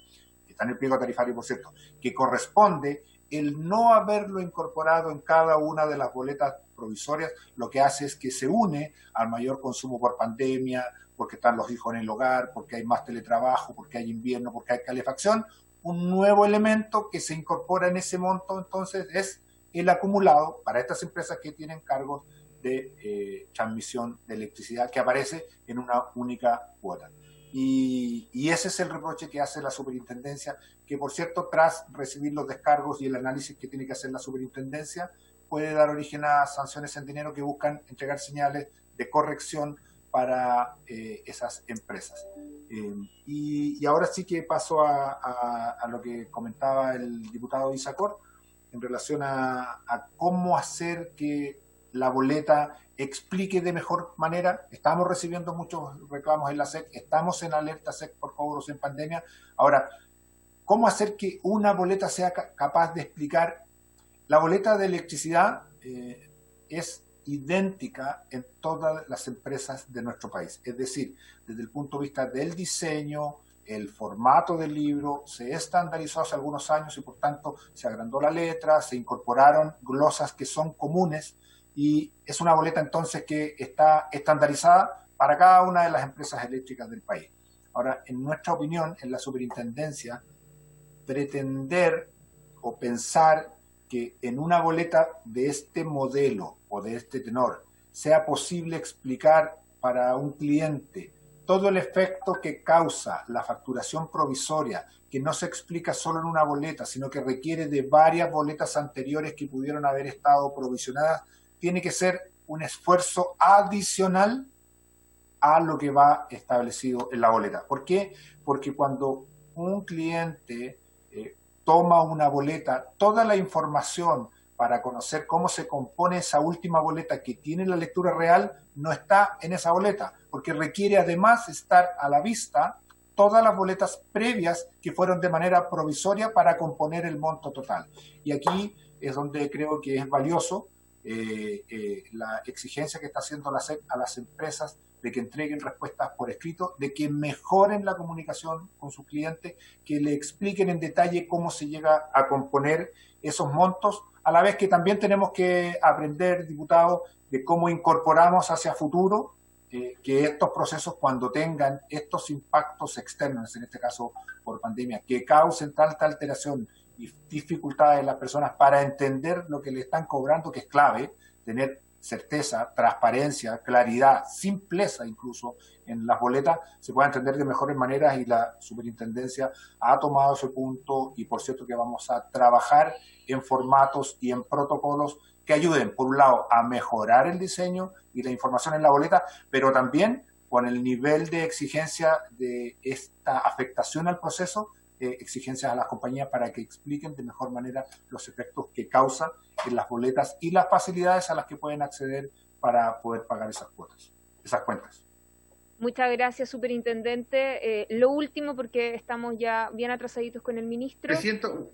que está en el pliego tarifario, por cierto, que corresponde, el no haberlo incorporado en cada una de las boletas provisorias, lo que hace es que se une al mayor consumo por pandemia, porque están los hijos en el hogar, porque hay más teletrabajo, porque hay invierno, porque hay calefacción. Un nuevo elemento que se incorpora en ese monto, entonces, es el acumulado para estas empresas que tienen cargos de transmisión de electricidad, que aparece en una única cuota. Y ese es el reproche que hace la superintendencia, que por cierto, tras recibir los descargos y el análisis que tiene que hacer la superintendencia, puede dar origen a sanciones en dinero que buscan entregar señales de corrección para esas empresas. Y ahora sí que paso a lo que comentaba el diputado Isacor en relación a cómo hacer que la boleta explique de mejor manera. Estamos recibiendo muchos reclamos en la SEC, estamos en alerta SEC por cobros en pandemia. Ahora, ¿cómo hacer que una boleta sea capaz de explicar? La boleta de electricidad es idéntica en todas las empresas de nuestro país. Es decir, desde el punto de vista del diseño, el formato del libro se estandarizó hace algunos años y por tanto se agrandó la letra, se incorporaron glosas que son comunes y es una boleta entonces que está estandarizada para cada una de las empresas eléctricas del país. Ahora, en nuestra opinión, en la superintendencia, pretender o pensar que en una boleta de este modelo o de este tenor sea posible explicar para un cliente todo el efecto que causa la facturación provisoria, que no se explica solo en una boleta, sino que requiere de varias boletas anteriores que pudieron haber estado provisionadas, tiene que ser un esfuerzo adicional a lo que va establecido en la boleta. ¿Por qué? Porque cuando un cliente toma una boleta, toda la información para conocer cómo se compone esa última boleta que tiene la lectura real no está en esa boleta, porque requiere además estar a la vista todas las boletas previas que fueron de manera provisoria para componer el monto total. Y aquí es donde creo que es valioso la exigencia que está haciendo la SEC a las empresas de que entreguen respuestas por escrito, de que mejoren la comunicación con sus clientes, que le expliquen en detalle cómo se llega a componer esos montos, a la vez que también tenemos que aprender, diputado, de cómo incorporamos hacia futuro que estos procesos, cuando tengan estos impactos externos, en este caso por pandemia, que causen tanta alteración y dificultades en las personas para entender lo que le están cobrando, que es clave, tener certeza, transparencia, claridad, simpleza incluso en las boletas, se pueda entender de mejores maneras y la superintendencia ha tomado ese punto y por cierto que vamos a trabajar en formatos y en protocolos que ayuden, por un lado, a mejorar el diseño y la información en la boleta, pero también con el nivel de exigencia de esta afectación al proceso, exigencias a las compañías para que expliquen de mejor manera los efectos que causa en las boletas y las facilidades a las que pueden acceder para poder pagar esas cuotas, esas cuentas. Muchas gracias, superintendente. Lo último, porque estamos ya bien atrasaditos con el ministro.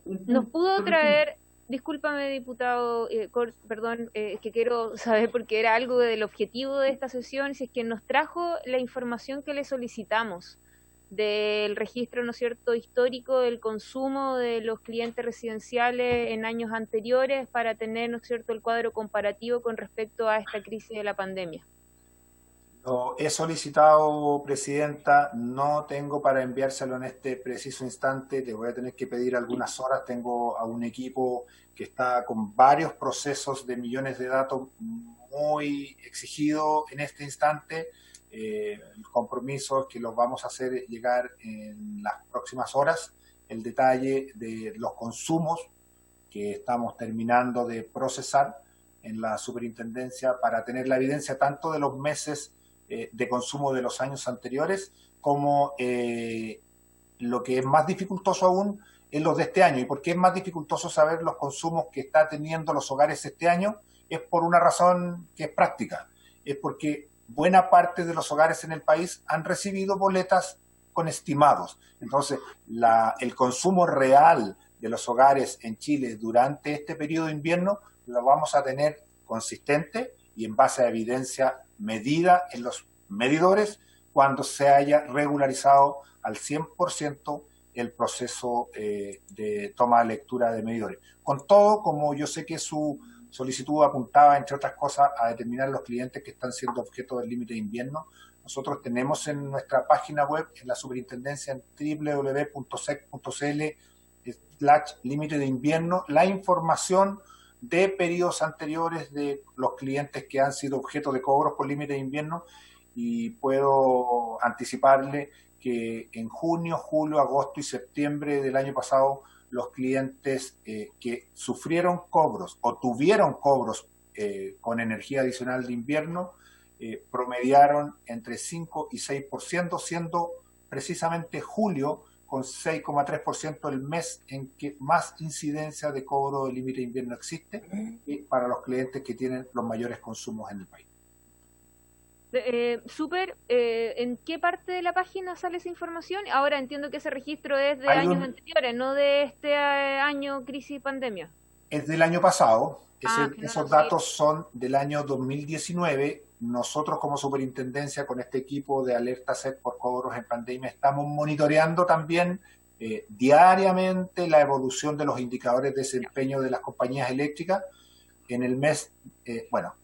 ¿Nos pudo traer, discúlpame, diputado, perdón, que quiero saber porque era algo del objetivo de esta sesión, si es que nos trajo la información que le solicitamos del registro, ¿no es cierto?, histórico del consumo de los clientes residenciales en años anteriores para tener, ¿no es cierto?, el cuadro comparativo con respecto a esta crisis de la pandemia? Lo he solicitado, Presidenta, no tengo para enviárselo en este preciso instante, le voy a tener que pedir algunas horas, tengo a un equipo que está con varios procesos de millones de datos muy exigido en este instante, El compromiso es que los vamos a hacer llegar en las próximas horas, el detalle de los consumos que estamos terminando de procesar en la superintendencia para tener la evidencia tanto de los meses de consumo de los años anteriores como lo que es más dificultoso aún es los de este año. ¿Y por qué es más dificultoso saber los consumos que está teniendo los hogares este año? Es por una razón que es práctica. Es porque buena parte de los hogares en el país han recibido boletas con estimados. Entonces, el consumo real de los hogares en Chile durante este periodo de invierno lo vamos a tener consistente y en base a evidencia medida en los medidores cuando se haya regularizado al 100% el proceso de toma de lectura de medidores. Con todo, como yo sé que su solicitud apuntaba, entre otras cosas, a determinar los clientes que están siendo objeto del límite de invierno, nosotros tenemos en nuestra página web, en la superintendencia, en www.sec.cl/límite de invierno, la información de periodos anteriores de los clientes que han sido objeto de cobros por límite de invierno, y puedo anticiparle que en junio, julio, agosto y septiembre del año pasado los clientes que sufrieron cobros o tuvieron cobros con energía adicional de invierno promediaron entre 5 y 6%, siendo precisamente julio con 6,3% el mes en que más incidencia de cobro de límite de invierno existe y para los clientes que tienen los mayores consumos en el país. ¿En qué parte de la página sale esa información? Ahora entiendo que ese registro es de años anteriores, no de este año crisis pandemia. Es del año pasado. Esos datos son del año 2019. Nosotros como superintendencia con este equipo de alerta SEC por cobros en pandemia estamos monitoreando también diariamente la evolución de los indicadores de desempeño de las compañías eléctricas. En el mes,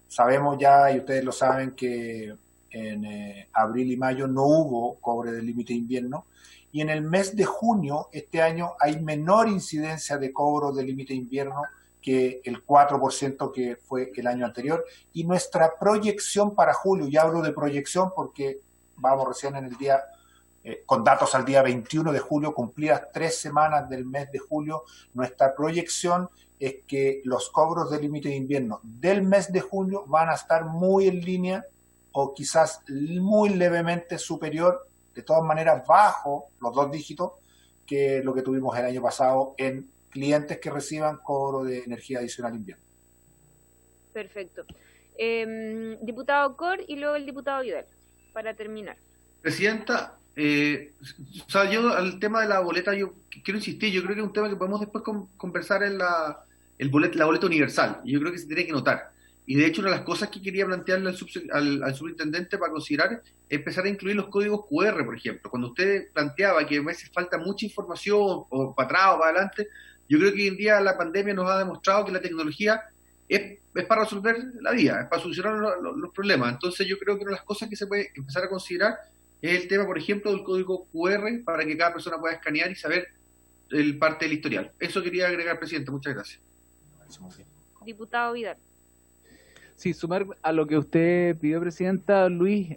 sabemos ya, y ustedes lo saben, que en abril y mayo no hubo cobre del límite de invierno, y en el mes de junio este año hay menor incidencia de cobro del límite de invierno que el 4% que fue el año anterior, y nuestra proyección para julio, ya hablo de proyección porque vamos recién en el día, con datos al día 21 de julio, cumplidas 3 semanas del mes de julio, nuestra proyección es que los cobros del límite de invierno del mes de julio van a estar muy en línea o quizás muy levemente superior, de todas maneras bajo los 2 dígitos, que lo que tuvimos el año pasado en clientes que reciban cobro de energía adicional invierno. Perfecto. Diputado Cor y luego el diputado Vidal, para terminar. Presidenta, yo al tema de la boleta, yo quiero insistir, yo creo que es un tema que podemos después conversar en la boleta universal. Yo creo que se tiene que notar. Y de hecho, una de las cosas que quería plantearle al superintendente para considerar es empezar a incluir los códigos QR, por ejemplo. Cuando usted planteaba que a veces falta mucha información, o para atrás o para adelante, yo creo que hoy en día la pandemia nos ha demostrado que la tecnología es para resolver la vida, es para solucionar los problemas. Entonces yo creo que una de las cosas que se puede empezar a considerar es el tema, por ejemplo, del código QR para que cada persona pueda escanear y saber el parte del historial. Eso quería agregar, presidente. Muchas gracias. Diputado Vidal. Sí, sumar a lo que usted pidió, presidenta, Luis,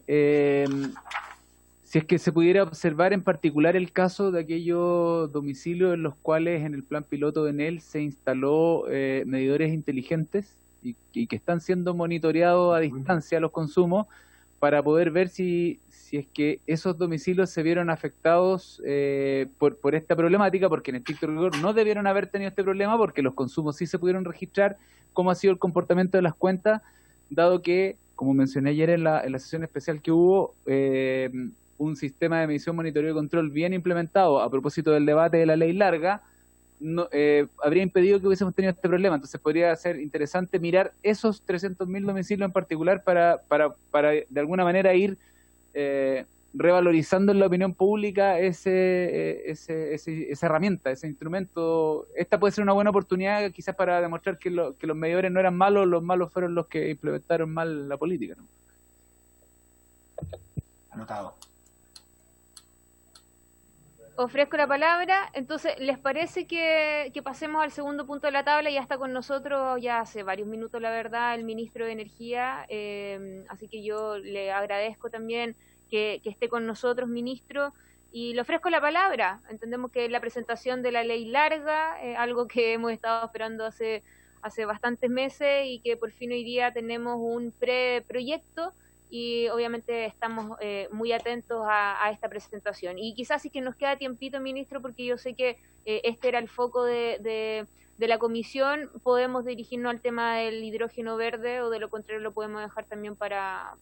si es que se pudiera observar en particular el caso de aquellos domicilios en los cuales en el plan piloto de Enel se instaló medidores inteligentes y que están siendo monitoreados a distancia los consumos para poder ver si es que esos domicilios se vieron afectados por esta problemática, porque en estricto rigor no debieron haber tenido este problema porque los consumos sí se pudieron registrar, cómo ha sido el comportamiento de las cuentas, dado que, como mencioné ayer en la sesión especial que hubo, un sistema de medición, monitoreo y control bien implementado a propósito del debate de la ley larga, habría impedido que hubiésemos tenido este problema. Entonces podría ser interesante mirar esos 300.000 domicilios en particular para de alguna manera ir revalorizando en la opinión pública esa herramienta, ese instrumento. Esta puede ser una buena oportunidad quizás para demostrar que los medidores no eran malos, los malos fueron los que implementaron mal la política, ¿no? Anotado. ofrezco la palabra. Entonces, ¿les parece que pasemos al segundo punto de la tabla? Ya está con nosotros ya hace varios minutos, la verdad, el ministro de Energía, así que yo le agradezco también que esté con nosotros, ministro, y le ofrezco la palabra. Entendemos que la presentación de la ley larga, algo que hemos estado esperando hace bastantes meses y que por fin hoy día tenemos un preproyecto y obviamente estamos muy atentos a esta presentación. Y quizás sí que nos queda tiempito, ministro, porque yo sé que este era el foco de la comisión, podemos dirigirnos al tema del hidrógeno verde o de lo contrario lo podemos dejar también para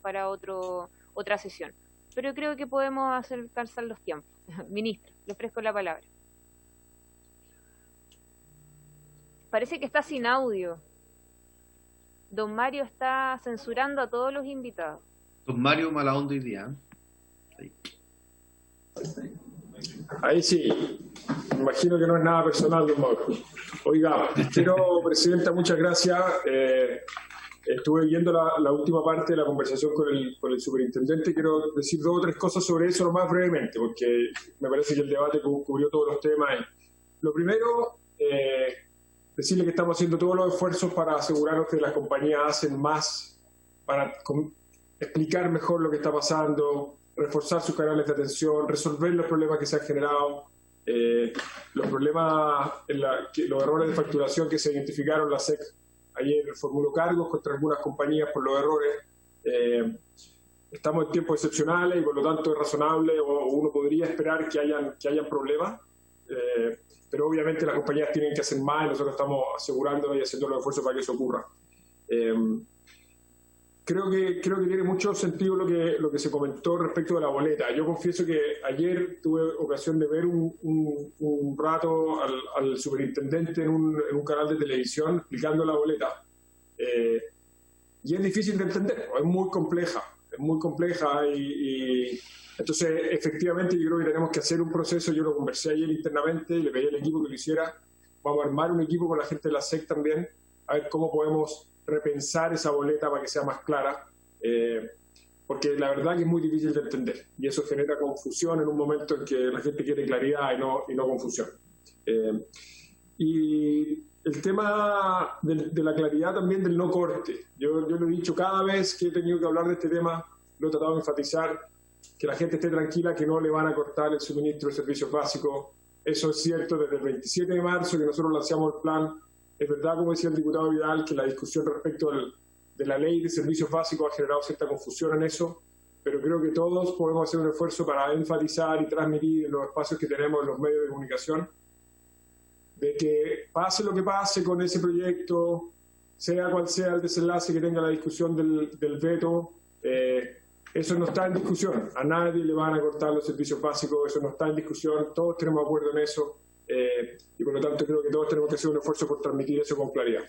otra sesión. Pero creo que podemos alcanzar los tiempos. Ministro, le ofrezco la palabra. Parece que está sin audio. Don Mario está censurando a todos los invitados. Don Mario mala onda hoy día. Ahí sí, me imagino que no es nada personal, don Mauro. Oiga, Presidenta, muchas gracias. Estuve viendo la última parte de la conversación con el superintendente. Quiero decir 2 o 3 cosas sobre eso más brevemente, porque me parece que el debate cubrió todos los temas. Lo primero, decirle que estamos haciendo todos los esfuerzos para asegurarnos que las compañías hacen más para explicar mejor lo que está pasando, reforzar sus canales de atención, resolver los problemas que se han generado, los problemas, los errores de facturación que se identificaron. La SEC ayer formuló cargos contra algunas compañías por los errores. Estamos en tiempos excepcionales y por lo tanto es razonable o uno podría esperar que hayan problemas, pero obviamente las compañías tienen que hacer más y nosotros estamos asegurándonos y haciendo los esfuerzos para que eso ocurra. Creo que tiene mucho sentido lo que se comentó respecto de la boleta. Yo confieso que ayer tuve ocasión de ver un rato al superintendente en un canal de televisión explicando la boleta. Y es difícil de entender, es muy compleja y entonces efectivamente yo creo que tenemos que hacer un proceso. Yo lo conversé ayer internamente y le pedí al equipo que lo hiciera. Vamos a armar un equipo con la gente de la SEC también, a ver cómo podemos repensar esa boleta para que sea más clara, porque la verdad que es muy difícil de entender y eso genera confusión en un momento en que la gente quiere claridad y no confusión. Y el tema de la claridad también del no corte. Yo lo he dicho cada vez que he tenido que hablar de este tema, lo he tratado de enfatizar, que la gente esté tranquila, que no le van a cortar el suministro de servicios básicos. Eso es cierto desde el 27 de marzo que nosotros lanzamos el plan. Es verdad, como decía el diputado Vidal, que la discusión respecto de la ley de servicios básicos ha generado cierta confusión en eso, pero creo que todos podemos hacer un esfuerzo para enfatizar y transmitir en los espacios que tenemos en los medios de comunicación, de que pase lo que pase con ese proyecto, sea cual sea el desenlace que tenga la discusión del veto, eso no está en discusión. A nadie le van a cortar los servicios básicos, eso no está en discusión, todos tenemos acuerdo en eso. Y por lo tanto creo que todos tenemos que hacer un esfuerzo por transmitir eso con claridad.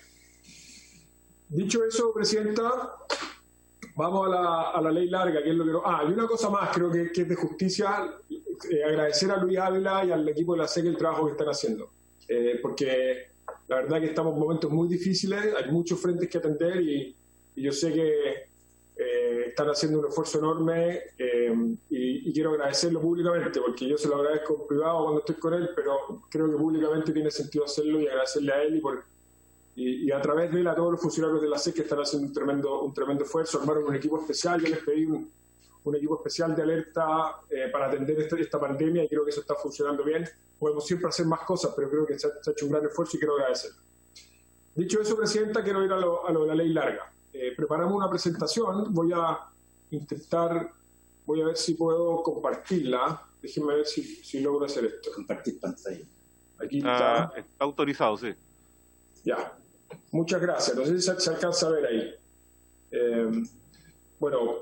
Dicho eso, Presidenta, vamos a la ley larga, que es lo que... y una cosa más, creo que es de justicia, agradecer a Luis Ávila y al equipo de la SEC el trabajo que están haciendo, porque la verdad que estamos en momentos muy difíciles, hay muchos frentes que atender y yo sé que están haciendo un esfuerzo enorme y quiero agradecerlo públicamente, porque yo se lo agradezco en privado cuando estoy con él, pero creo que públicamente tiene sentido hacerlo y agradecerle a él y a través de él a todos los funcionarios de la SEC que están haciendo un tremendo esfuerzo. Armaron un equipo especial, yo les pedí un equipo especial de alerta para atender esta pandemia y creo que eso está funcionando bien. Podemos siempre hacer más cosas, pero creo que se ha hecho un gran esfuerzo y quiero agradecerlo. Dicho eso, Presidenta, quiero ir a lo de la ley larga. Preparamos una presentación, voy a ver si puedo compartirla. Déjenme ver si logro hacer esto. Compartir pantalla. Aquí está autorizado, sí. Ya, muchas gracias. No sé si se alcanza a ver ahí. Bueno,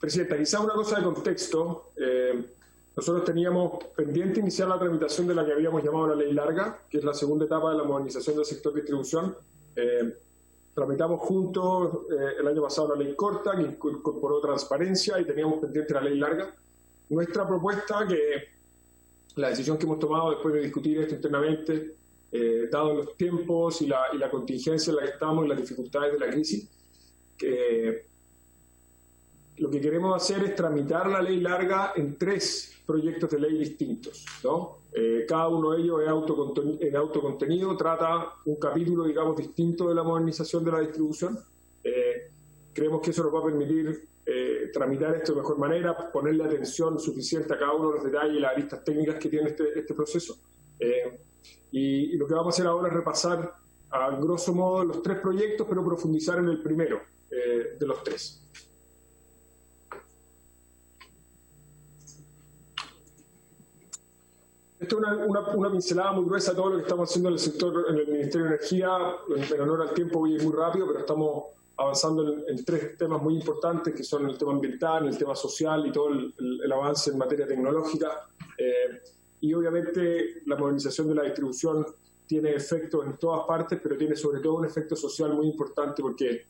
Presidenta, quizá una cosa de contexto. Nosotros teníamos pendiente iniciar la tramitación de la que habíamos llamado la ley larga, que es la segunda etapa de la modernización del sector de distribución. Tramitamos juntos el año pasado la ley corta, que incorporó transparencia, y teníamos pendiente la ley larga. Nuestra propuesta, la decisión que hemos tomado después de discutir esto internamente, dado los tiempos y la contingencia en la que estamos y las dificultades de la crisis, que lo que queremos hacer es tramitar la ley larga en 3 proyectos de ley distintos, ¿no? Cada uno de ellos es autocontenido, trata un capítulo, digamos, distinto de la modernización de la distribución. Creemos que eso nos va a permitir tramitar esto de mejor manera, ponerle atención suficiente a cada uno de los detalles y las aristas técnicas que tiene este proceso. Y lo que vamos a hacer ahora es repasar a grosso modo los 3 proyectos, pero profundizar en el primero de los 3. Esto es una pincelada muy gruesa de todo lo que estamos haciendo en el sector, en el Ministerio de Energía. En honor al tiempo voy a ir muy rápido, pero estamos avanzando en 3 temas muy importantes, que son el tema ambiental, el tema social y todo el avance en materia tecnológica. Y obviamente la modernización de la distribución tiene efectos en todas partes, pero tiene sobre todo un efecto social muy importante porque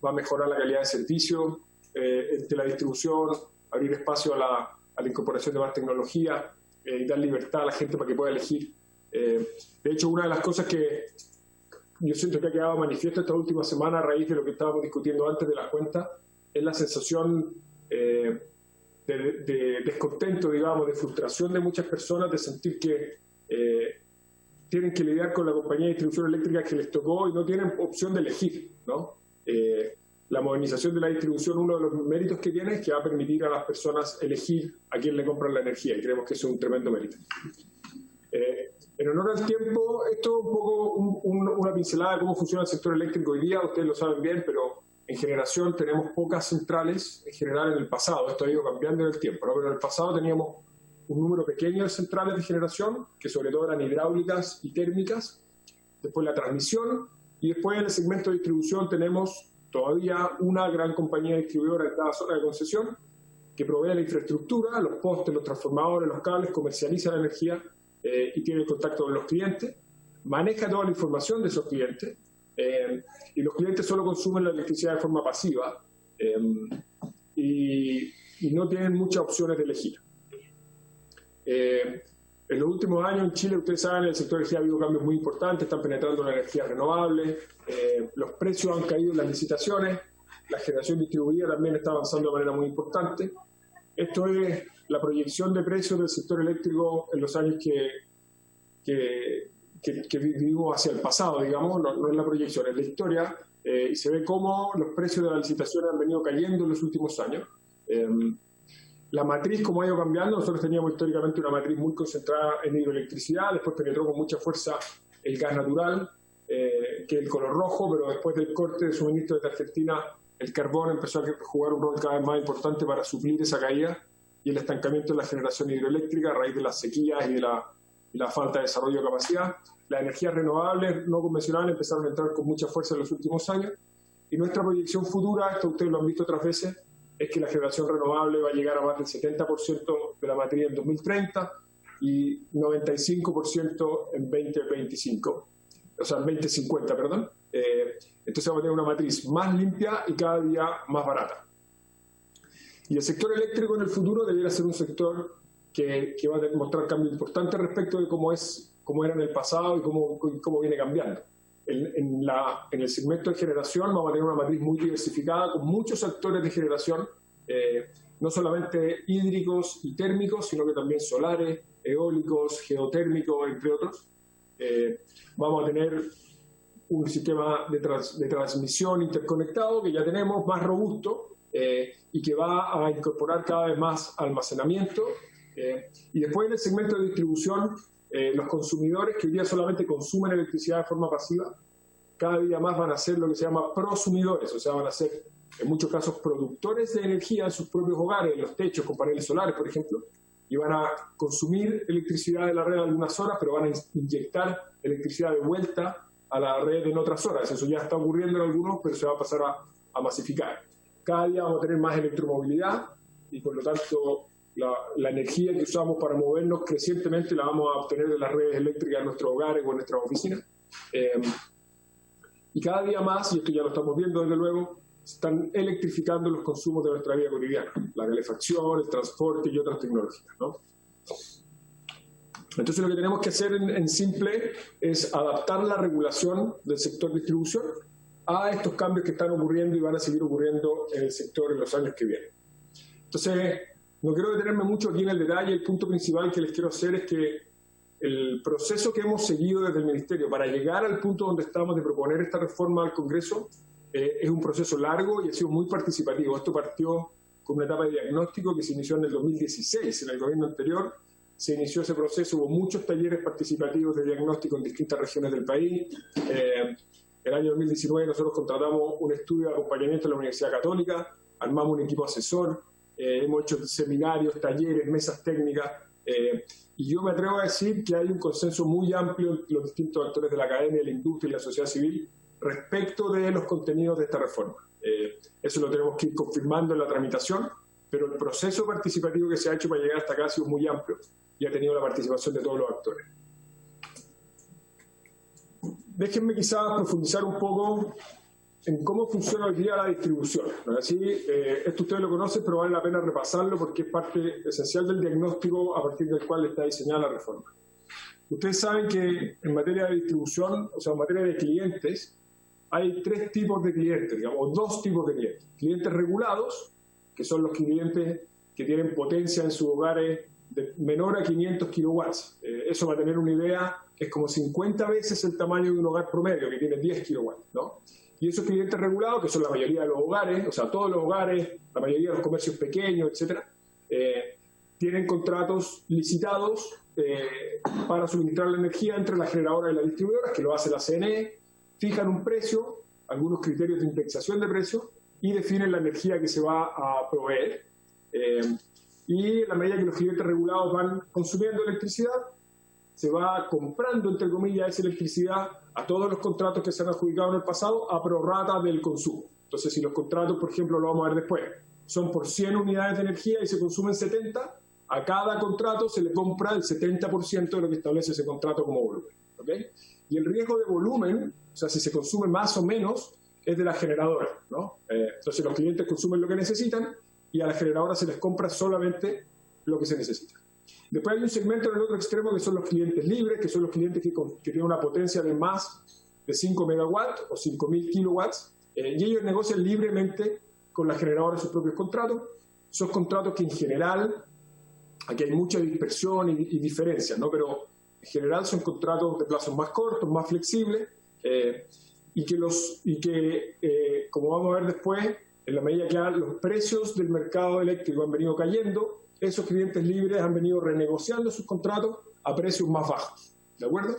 va a mejorar la calidad de servicio de la distribución, abrir espacio a la incorporación de más tecnología y dar libertad a la gente para que pueda elegir. De hecho, una de las cosas que yo siento que ha quedado manifiesto esta última semana a raíz de lo que estábamos discutiendo antes de las cuentas es la sensación de descontento, digamos, de frustración de muchas personas, de sentir que tienen que lidiar con la compañía de distribución eléctrica que les tocó y no tienen opción de elegir, ¿no? La modernización de la distribución, uno de los méritos que tiene es que va a permitir a las personas elegir a quién le compran la energía, y creemos que eso es un tremendo mérito. En honor al tiempo, esto es un poco una pincelada de cómo funciona el sector eléctrico hoy día. Ustedes lo saben bien, pero en generación tenemos pocas centrales, en general en el pasado. Esto ha ido cambiando en el tiempo, ¿no? Pero en el pasado teníamos un número pequeño de centrales de generación, que sobre todo eran hidráulicas y térmicas. Después la transmisión, y después en el segmento de distribución tenemos todavía una gran compañía distribuidora en cada zona de concesión que provee la infraestructura, los postes, los transformadores, los cables, comercializa la energía y tiene el contacto con los clientes, maneja toda la información de esos clientes y los clientes solo consumen la electricidad de forma pasiva y no tienen muchas opciones de elegir. En los últimos años en Chile, ustedes saben, en el sector de energía ha habido cambios muy importantes, están penetrando la energía renovable, los precios han caído en las licitaciones, la generación distribuida también está avanzando de manera muy importante. Esto es la proyección de precios del sector eléctrico en los años que vivimos hacia el pasado, digamos, no es la proyección, es la historia, y se ve cómo los precios de las licitaciones han venido cayendo en los últimos años. La matriz, como ha ido cambiando, nosotros teníamos históricamente una matriz muy concentrada en hidroelectricidad, después penetró con mucha fuerza el gas natural, que es el color rojo, pero después del corte de suministro de Argentina, el carbón empezó a jugar un rol cada vez más importante para suplir esa caída y el estancamiento de la generación hidroeléctrica a raíz de las sequías y de la falta de desarrollo de capacidad. Las energías renovables no convencionales empezaron a entrar con mucha fuerza en los últimos años y nuestra proyección futura, esto ustedes lo han visto otras veces, es que la generación renovable va a llegar a más del 70% de la matriz en 2030 y 95% en 2025, o sea, en 2050, perdón. Entonces vamos a tener una matriz más limpia y cada día más barata. Y el sector eléctrico en el futuro debería ser un sector que va a demostrar cambios importantes respecto de cómo era en el pasado y cómo viene cambiando. En el segmento de generación vamos a tener una matriz muy diversificada con muchos actores de generación, no solamente hídricos y térmicos, sino que también solares, eólicos, geotérmicos, entre otros. Vamos a tener un sistema de transmisión interconectado que ya tenemos, más robusto, y que va a incorporar cada vez más almacenamiento. Y después en el segmento de distribución, los consumidores que hoy día solamente consumen electricidad de forma pasiva, cada día más van a ser lo que se llama prosumidores, o sea, van a ser en muchos casos productores de energía en sus propios hogares, en los techos con paneles solares, por ejemplo, y van a consumir electricidad de la red algunas horas, pero van a inyectar electricidad de vuelta a la red en otras horas. Eso ya está ocurriendo en algunos, pero se va a pasar a masificar. Cada día vamos a tener más electromovilidad y por lo tanto la energía que usamos para movernos crecientemente la vamos a obtener de las redes eléctricas en nuestros hogares o en nuestras oficinas. Y cada día más, y esto ya lo estamos viendo desde luego, están electrificando los consumos de nuestra vida cotidiana, la calefacción, el transporte y otras tecnologías, ¿no? Entonces lo que tenemos que hacer en simple es adaptar la regulación del sector distribución a estos cambios que están ocurriendo y van a seguir ocurriendo en el sector en los años que vienen. Entonces, no quiero detenerme mucho aquí en el detalle. El punto principal que les quiero hacer es que el proceso que hemos seguido desde el Ministerio para llegar al punto donde estamos de proponer esta reforma al Congreso es un proceso largo y ha sido muy participativo. Esto partió con una etapa de diagnóstico que se inició en el 2016. En el gobierno anterior se inició ese proceso, hubo muchos talleres participativos de diagnóstico en distintas regiones del país. El año 2019 nosotros contratamos un estudio de acompañamiento en la Universidad Católica, armamos un equipo asesor, hemos hecho seminarios, talleres, mesas técnicas, y yo me atrevo a decir que hay un consenso muy amplio entre los distintos actores de la academia, la industria y la sociedad civil respecto de los contenidos de esta reforma. Eso lo tenemos que ir confirmando en la tramitación, pero el proceso participativo que se ha hecho para llegar hasta acá ha sido muy amplio y ha tenido la participación de todos los actores. Déjenme quizás profundizar un poco en cómo funciona hoy día la distribución, ¿no? Así, esto ustedes lo conocen, pero vale la pena repasarlo porque es parte esencial del diagnóstico a partir del cual está diseñada la reforma. Ustedes saben que en materia de distribución, o sea, en materia de clientes, hay tres tipos de clientes, digamos, o dos tipos de clientes. Clientes regulados, que son los clientes que tienen potencia en sus hogares de menor a 500 kilowatts. Eso, para tener una idea, es como 50 veces el tamaño de un hogar promedio, que tiene 10 kilowatts, ¿no? Y esos clientes regulados, que son la mayoría de los hogares, o sea, todos los hogares, la mayoría de los comercios pequeños, etcétera, tienen contratos licitados para suministrar la energía entre la generadora y la distribuidora, que lo hace la CNE, fijan un precio, algunos criterios de indexación de precio, y definen la energía que se va a proveer. Y en la medida que los clientes regulados van consumiendo electricidad, se va comprando, entre comillas, esa electricidad a todos los contratos que se han adjudicado en el pasado a prorrata del consumo. Entonces, si los contratos, por ejemplo, lo vamos a ver después, son por 100 unidades de energía y se consumen 70, a cada contrato se le compra el 70% de lo que establece ese contrato como volumen, ¿okay? Y el riesgo de volumen, o sea, si se consume más o menos, es de la generadora, ¿no? Entonces, los clientes consumen lo que necesitan y a la generadora se les compra solamente lo que se necesita. Después hay un segmento en el otro extremo que son los clientes libres, que son los clientes que tienen una potencia de más de 5 megawatts o 5.000 kilowatts, y ellos negocian libremente con la generadora sus propios contratos. Son contratos que en general, aquí hay mucha dispersión y diferencias, ¿no? Pero en general son contratos de plazos más cortos, más flexibles, y que como vamos a ver después, en la medida que los precios del mercado eléctrico han venido cayendo, esos clientes libres han venido renegociando sus contratos a precios más bajos, ¿de acuerdo?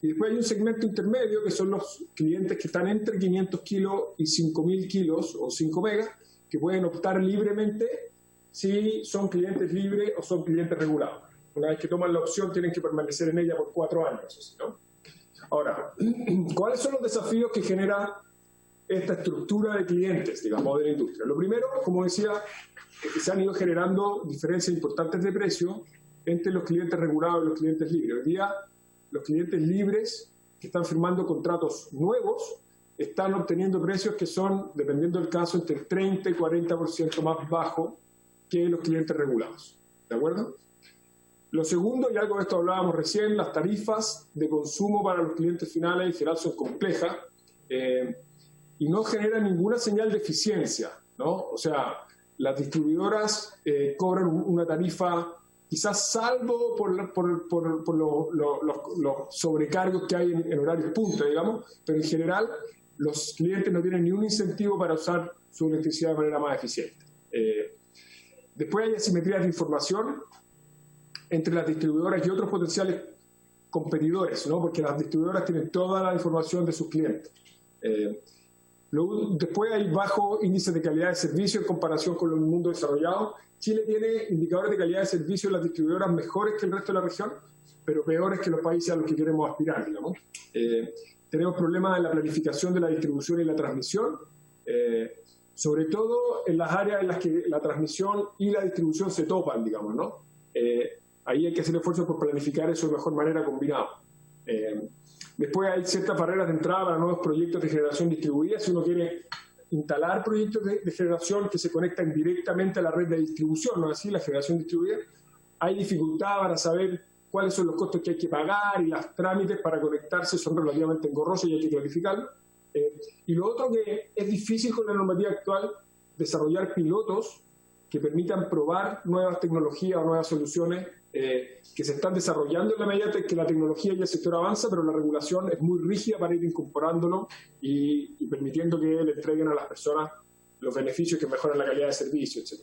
Y después hay un segmento intermedio que son los clientes que están entre 500 kilos y 5.000 kilos o 5 megas, que pueden optar libremente si son clientes libres o son clientes regulados. Una vez que toman la opción tienen que permanecer en ella por 4 años, ¿no? Ahora, ¿cuáles son los desafíos que genera esta estructura de clientes, digamos, de la industria? Lo primero, como decía, es que se han ido generando diferencias importantes de precio entre los clientes regulados y los clientes libres. Hoy día, los clientes libres que están firmando contratos nuevos están obteniendo precios que son, dependiendo del caso, entre el 30 y 40% más bajos que los clientes regulados. ¿De acuerdo? Lo segundo, y algo de esto hablábamos recién, las tarifas de consumo para los clientes finales en general son complejas y no generan ninguna señal de eficiencia, ¿no? O sea, las distribuidoras cobran una tarifa, quizás salvo por los sobrecargos que hay en horarios punta, digamos, pero en general los clientes no tienen ni un incentivo para usar su electricidad de manera más eficiente. Después hay asimetrías de información entre las distribuidoras y otros potenciales competidores, ¿no? Porque las distribuidoras tienen toda la información de sus clientes. Después hay bajo índice de calidad de servicio en comparación con el mundo desarrollado. Chile tiene indicadores de calidad de servicio en las distribuidoras mejores que el resto de la región, pero peores que los países a los que queremos aspirar, digamos. Tenemos problemas en la planificación de la distribución y la transmisión, sobre todo en las áreas en las que la transmisión y la distribución se topan, digamos, ¿no? Ahí hay que hacer esfuerzos por planificar eso de mejor manera combinado. Después hay ciertas barreras de entrada para nuevos proyectos de generación distribuida. Si uno quiere instalar proyectos de generación que se conectan directamente a la red de distribución, ¿no? Así, la generación distribuida, hay dificultad para saber cuáles son los costos que hay que pagar y los trámites para conectarse son relativamente engorrosos y hay que clarificarlo. Y lo otro que es difícil con la normativa actual, desarrollar pilotos que permitan probar nuevas tecnologías o nuevas soluciones que se están desarrollando en la medida que la tecnología y el sector avanza, pero la regulación es muy rígida para ir incorporándolo y permitiendo que le entreguen a las personas los beneficios que mejoran la calidad de servicio, etc.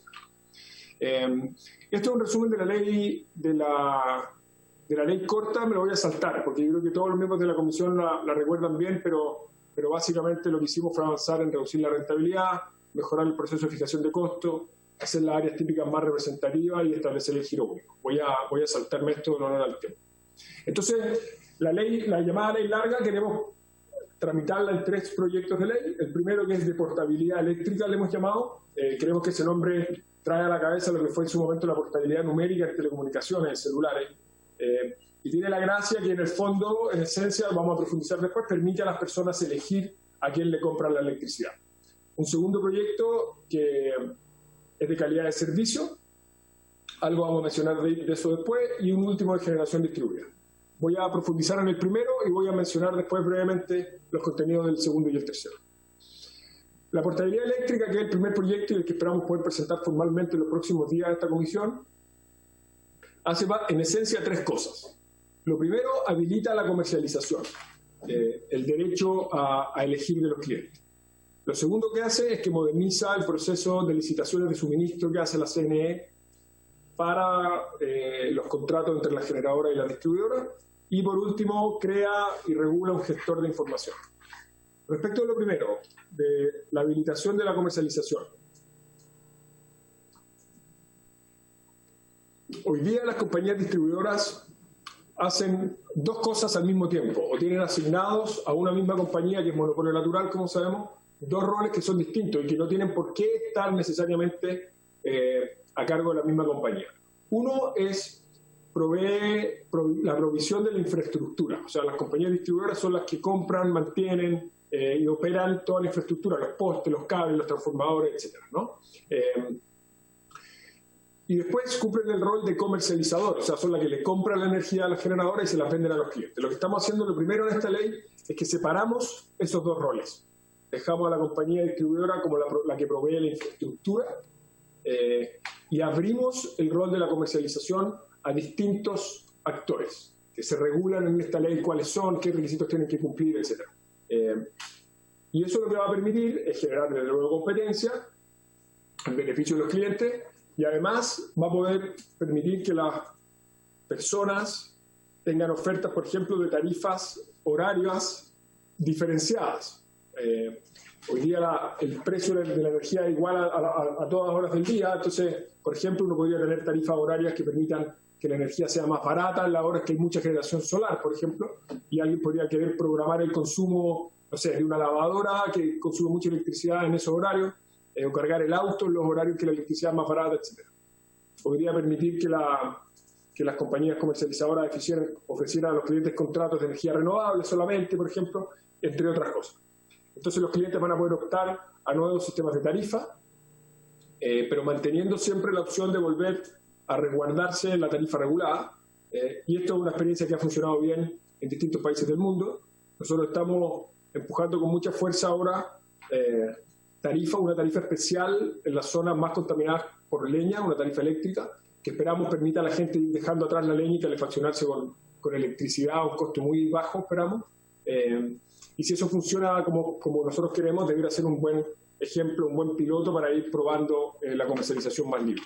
Esto es un resumen de la ley de la ley corta. Me lo voy a saltar porque yo creo que todos los miembros de la comisión la recuerdan bien, pero básicamente lo que hicimos fue avanzar en reducir la rentabilidad, mejorar el proceso de fijación de costos, hacer las áreas típicas más representativas y establecer el giro único. Voy a saltarme esto en honor al tiempo. Entonces, la llamada ley larga, queremos tramitarla en 3 proyectos de ley. El primero, que es de portabilidad eléctrica, le hemos llamado. Creemos que ese nombre trae a la cabeza lo que fue en su momento la portabilidad numérica en telecomunicaciones, en celulares. Y tiene la gracia que en el fondo, en esencia, vamos a profundizar después, permite a las personas elegir a quién le compran la electricidad. Un segundo proyecto que es de calidad de servicio, algo vamos a mencionar de eso después, y un último de generación distribuida. Voy a profundizar en el primero y voy a mencionar después brevemente los contenidos del segundo y el tercero. La portabilidad eléctrica, que es el primer proyecto y el que esperamos poder presentar formalmente en los próximos días a esta comisión, hace en esencia 3 cosas. Lo primero, habilita la comercialización, el derecho a elegir de los clientes. Lo segundo que hace es que moderniza el proceso de licitaciones de suministro que hace la CNE para los contratos entre la generadora y la distribuidora. Y por último, crea y regula un gestor de información. Respecto a lo primero, de la habilitación de la comercialización. Hoy día las compañías distribuidoras hacen 2 cosas al mismo tiempo, o tienen asignados a una misma compañía, que es monopolio natural, como sabemos, 2 roles que son distintos y que no tienen por qué estar necesariamente a cargo de la misma compañía. Uno es la provisión de la infraestructura, o sea, las compañías distribuidoras son las que compran, mantienen y operan toda la infraestructura, los postes, los cables, los transformadores, etc., ¿no? Y después cumplen el rol de comercializador, o sea, son las que le compran la energía a las generadoras y se las venden a los clientes. Lo que estamos haciendo, lo primero en esta ley, es que separamos esos 2 roles. Dejamos a la compañía distribuidora como la que provee la infraestructura y abrimos el rol de la comercialización a distintos actores que se regulan en esta ley cuáles son, qué requisitos tienen que cumplir, etc. Y eso lo que va a permitir es generar de nuevo competencia en beneficio de los clientes. Y además va a poder permitir que las personas tengan ofertas, por ejemplo, de tarifas horarias diferenciadas. Hoy día el precio de la energía es igual a todas horas del día. Entonces, por ejemplo, uno podría tener tarifas horarias que permitan que la energía sea más barata en las horas que hay mucha generación solar, por ejemplo. Y alguien podría querer programar el consumo, no sé, de una lavadora que consume mucha electricidad en esos horarios. O cargar el auto en los horarios que la electricidad es más barata, etc. Podría permitir que las compañías comercializadoras ofrecieran a los clientes contratos de energía renovable solamente, por ejemplo, entre otras cosas. Entonces los clientes van a poder optar a nuevos sistemas de tarifa, pero manteniendo siempre la opción de volver a resguardarse en la tarifa regulada. Y esto es una experiencia que ha funcionado bien en distintos países del mundo. Nosotros estamos empujando con mucha fuerza ahora una tarifa especial en las zonas más contaminadas por leña, una tarifa eléctrica, que esperamos permita a la gente ir dejando atrás la leña y calefaccionarse con electricidad a un costo muy bajo, esperamos. Y si eso funciona como nosotros queremos, debería ser un buen ejemplo, un buen piloto para ir probando la comercialización más libre.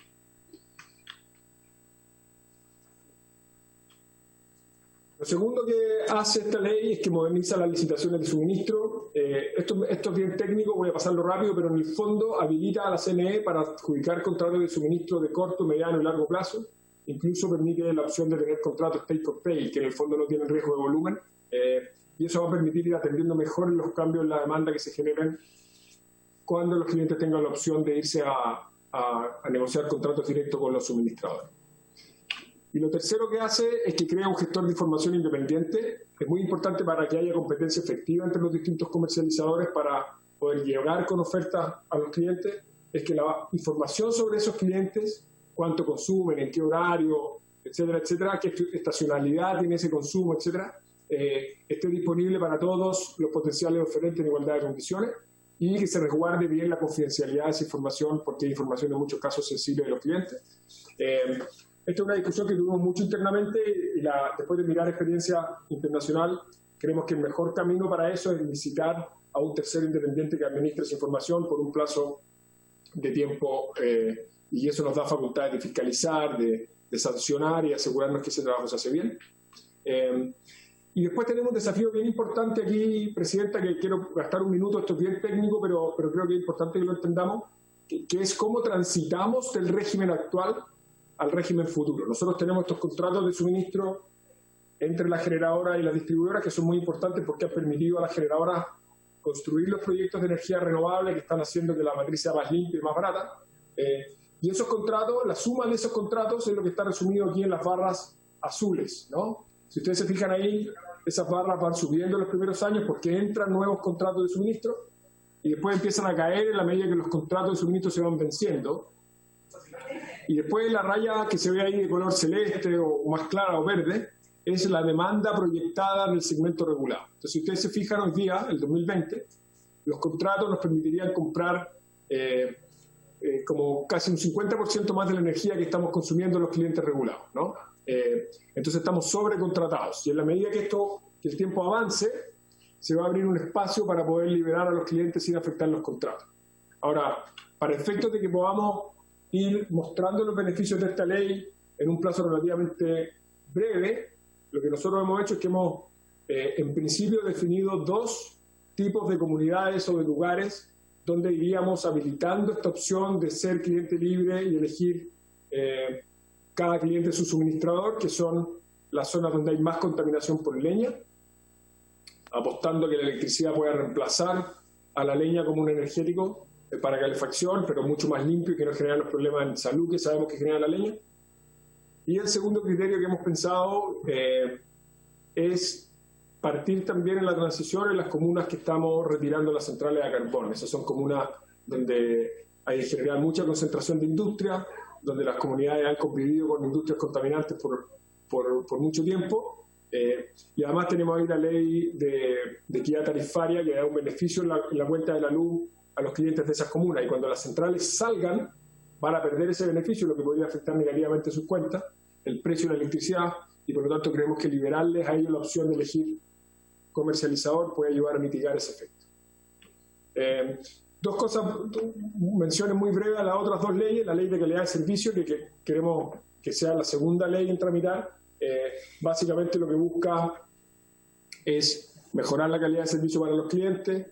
Lo segundo que hace esta ley es que moderniza las licitaciones de suministro. Esto es bien técnico, voy a pasarlo rápido, pero en el fondo habilita a la CNE para adjudicar contratos de suministro de corto, mediano y largo plazo. Incluso permite la opción de tener contratos take or pay, que en el fondo no tienen riesgo de volumen. Y eso va a permitir ir atendiendo mejor los cambios en la demanda que se generen cuando los clientes tengan la opción de irse a negociar contratos directos con los suministradores. Y lo tercero que hace es que crea un gestor de información independiente. Es muy importante para que haya competencia efectiva entre los distintos comercializadores para poder llegar con ofertas a los clientes. Es que la información sobre esos clientes, cuánto consumen, en qué horario, etcétera, etcétera, qué estacionalidad tiene ese consumo, etcétera, esté disponible para todos los potenciales oferentes en igualdad de condiciones. y que se resguarde bien la confidencialidad de esa información, porque hay información en muchos casos sensible de los clientes. Esta es una discusión que tuvimos mucho internamente y después de mirar experiencia internacional, creemos que el mejor camino para eso es licitar a un tercero independiente que administre esa información por un plazo de tiempo y eso nos da facultades de fiscalizar, de sancionar y asegurarnos que ese trabajo se hace bien. Y después tenemos un desafío bien importante aquí, Presidenta, que quiero gastar un minuto, esto es bien técnico, pero creo que es importante que lo entendamos, que es cómo transitamos del régimen actual al régimen futuro. Nosotros tenemos estos contratos de suministro entre la generadora y las distribuidoras que son muy importantes porque han permitido a las generadoras construir los proyectos de energía renovable que están haciendo que la matriz sea más limpia y más barata. Y esos contratos, la suma de esos contratos es lo que está resumido aquí en las barras azules, ¿no? Si ustedes se fijan ahí, esas barras van subiendo en los primeros años porque entran nuevos contratos de suministro y después empiezan a caer en la medida que los contratos de suministro se van venciendo. Y después la raya que se ve ahí de color celeste o más clara o verde es la demanda proyectada del segmento regulado. Entonces, si ustedes se fijan hoy día, el 2020, los contratos nos permitirían comprar como casi un 50% más de la energía que estamos consumiendo los clientes regulados, ¿no? Entonces estamos sobrecontratados y en la medida que el tiempo avance, se va a abrir un espacio para poder liberar a los clientes sin afectar los contratos. Ahora, para efectos de que podamos ir mostrando los beneficios de esta ley en un plazo relativamente breve, lo que nosotros hemos hecho es que hemos, en principio, definido 2 tipos de comunidades o de lugares donde iríamos habilitando esta opción de ser cliente libre y elegir cada cliente su suministrador, que son las zonas donde hay más contaminación por leña, apostando que la electricidad pueda reemplazar a la leña como un energético para calefacción, pero mucho más limpio y que no genera los problemas en salud que sabemos que genera la leña. Y el segundo criterio que hemos pensado es partir también en la transición en las comunas que estamos retirando las centrales a carbón. Esas son comunas donde hay en general mucha concentración de industria, donde las comunidades han convivido con industrias contaminantes por mucho tiempo. Y además tenemos ahí la ley de equidad tarifaria que da un beneficio en la cuenta de la luz a los clientes de esas comunas. Y cuando las centrales salgan, van a perder ese beneficio, lo que podría afectar negativamente sus cuentas, el precio de la electricidad, y por lo tanto creemos que liberarles a ellos la opción de elegir comercializador puede ayudar a mitigar ese efecto. 2 cosas, menciones muy breves a las otras 2 leyes. La ley de calidad de servicio, que queremos que sea la segunda ley en tramitar, básicamente lo que busca es mejorar la calidad de servicio para los clientes,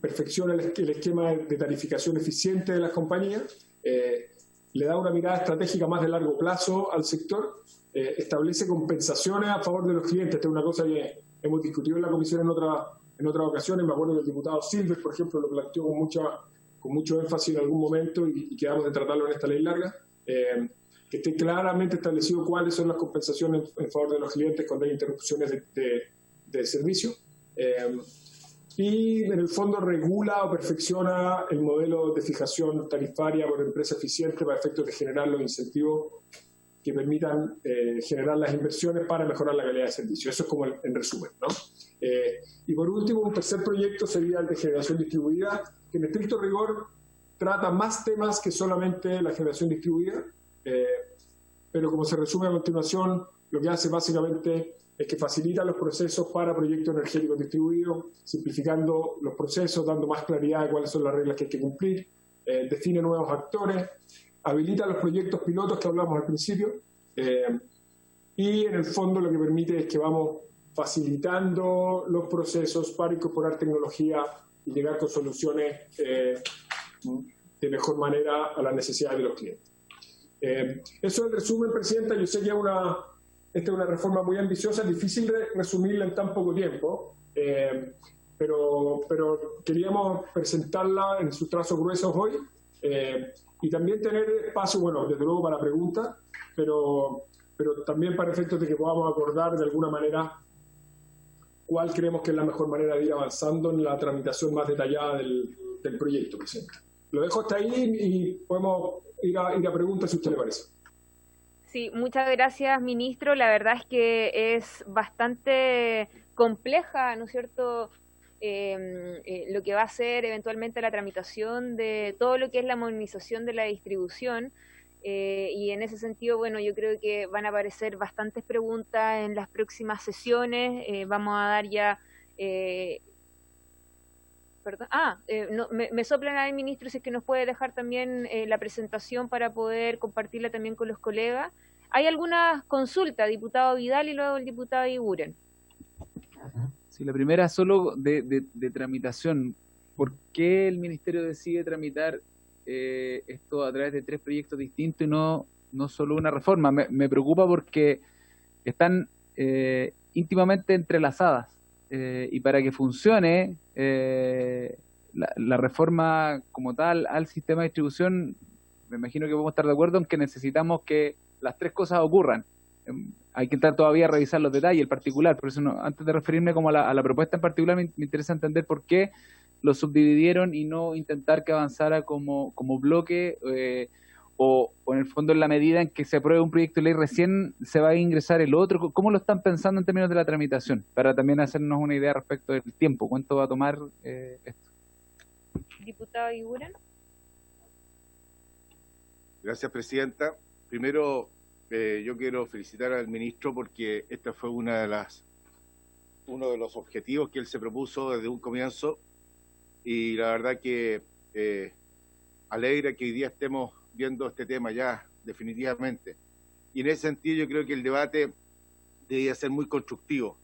perfecciona el esquema de tarificación eficiente de las compañías, le da una mirada estratégica más de largo plazo al sector, establece compensaciones a favor de los clientes. Esta es una cosa que hemos discutido en la comisión en otras ocasiones. Me acuerdo que el diputado Silver, por ejemplo, lo planteó con mucho énfasis en algún momento y quedamos de tratarlo en esta ley larga, que esté claramente establecido cuáles son las compensaciones en favor de los clientes cuando hay interrupciones de servicio. Y en el fondo regula o perfecciona el modelo de fijación tarifaria por empresa eficiente para efectos de generar los incentivos que permitan generar las inversiones para mejorar la calidad de servicio. Eso es como en resumen, ¿no? Y por último, un tercer proyecto sería el de generación distribuida, que en estricto rigor trata más temas que solamente la generación distribuida, pero como se resume a continuación, lo que hace básicamente es que facilita los procesos para proyectos energéticos distribuidos, simplificando los procesos, dando más claridad de cuáles son las reglas que hay que cumplir, define nuevos actores, habilita los proyectos pilotos que hablamos al principio, y en el fondo lo que permite es que vamos facilitando los procesos para incorporar tecnología y llegar con soluciones de mejor manera a las necesidades de los clientes. Eso en resumen, Presidenta. Yo sé que esta es una reforma muy ambiciosa, es difícil resumirla en tan poco tiempo, pero queríamos presentarla en sus trazos gruesos hoy y también tener espacio, bueno, desde luego para preguntas, pero también para efectos de que podamos acordar de alguna manera cuál creemos que es la mejor manera de ir avanzando en la tramitación más detallada del proyecto, Presidenta. Lo dejo hasta ahí y podemos ir a preguntas si a usted le parece. Sí, muchas gracias, ministro. La verdad es que es bastante compleja, ¿no es cierto?, lo que va a ser eventualmente la tramitación de todo lo que es la modernización de la distribución. Y en ese sentido, bueno, yo creo que van a aparecer bastantes preguntas en las próximas sesiones. Vamos a dar ya... perdón. No, me soplan ahí, ministro, si es que nos puede dejar también la presentación para poder compartirla también con los colegas. Hay algunas consultas, diputado Vidal y luego el diputado Iguren. Sí, la primera solo de tramitación. ¿Por qué el ministerio decide tramitar esto a través de 3 proyectos distintos y no solo una reforma? Me preocupa porque están íntimamente entrelazadas. Y para que funcione la reforma como tal al sistema de distribución, me imagino que podemos estar de acuerdo en que necesitamos que las 3 cosas ocurran. Hay que entrar todavía a revisar los detalles, el particular, por eso antes de referirme como a la propuesta en particular, me interesa entender por qué lo subdividieron y no intentar que avanzara como bloque, o en el fondo en la medida en que se apruebe un proyecto de ley recién se va a ingresar el otro. ¿Cómo lo están pensando en términos de la tramitación? Para también hacernos una idea respecto del tiempo, ¿cuánto va a tomar esto? Diputado Iguren. Gracias, presidenta. Primero, yo quiero felicitar al ministro porque esta fue uno de los objetivos que él se propuso desde un comienzo, y la verdad que alegra que hoy día estemos viendo este tema ya definitivamente. Y en ese sentido yo creo que el debate debería ser muy constructivo.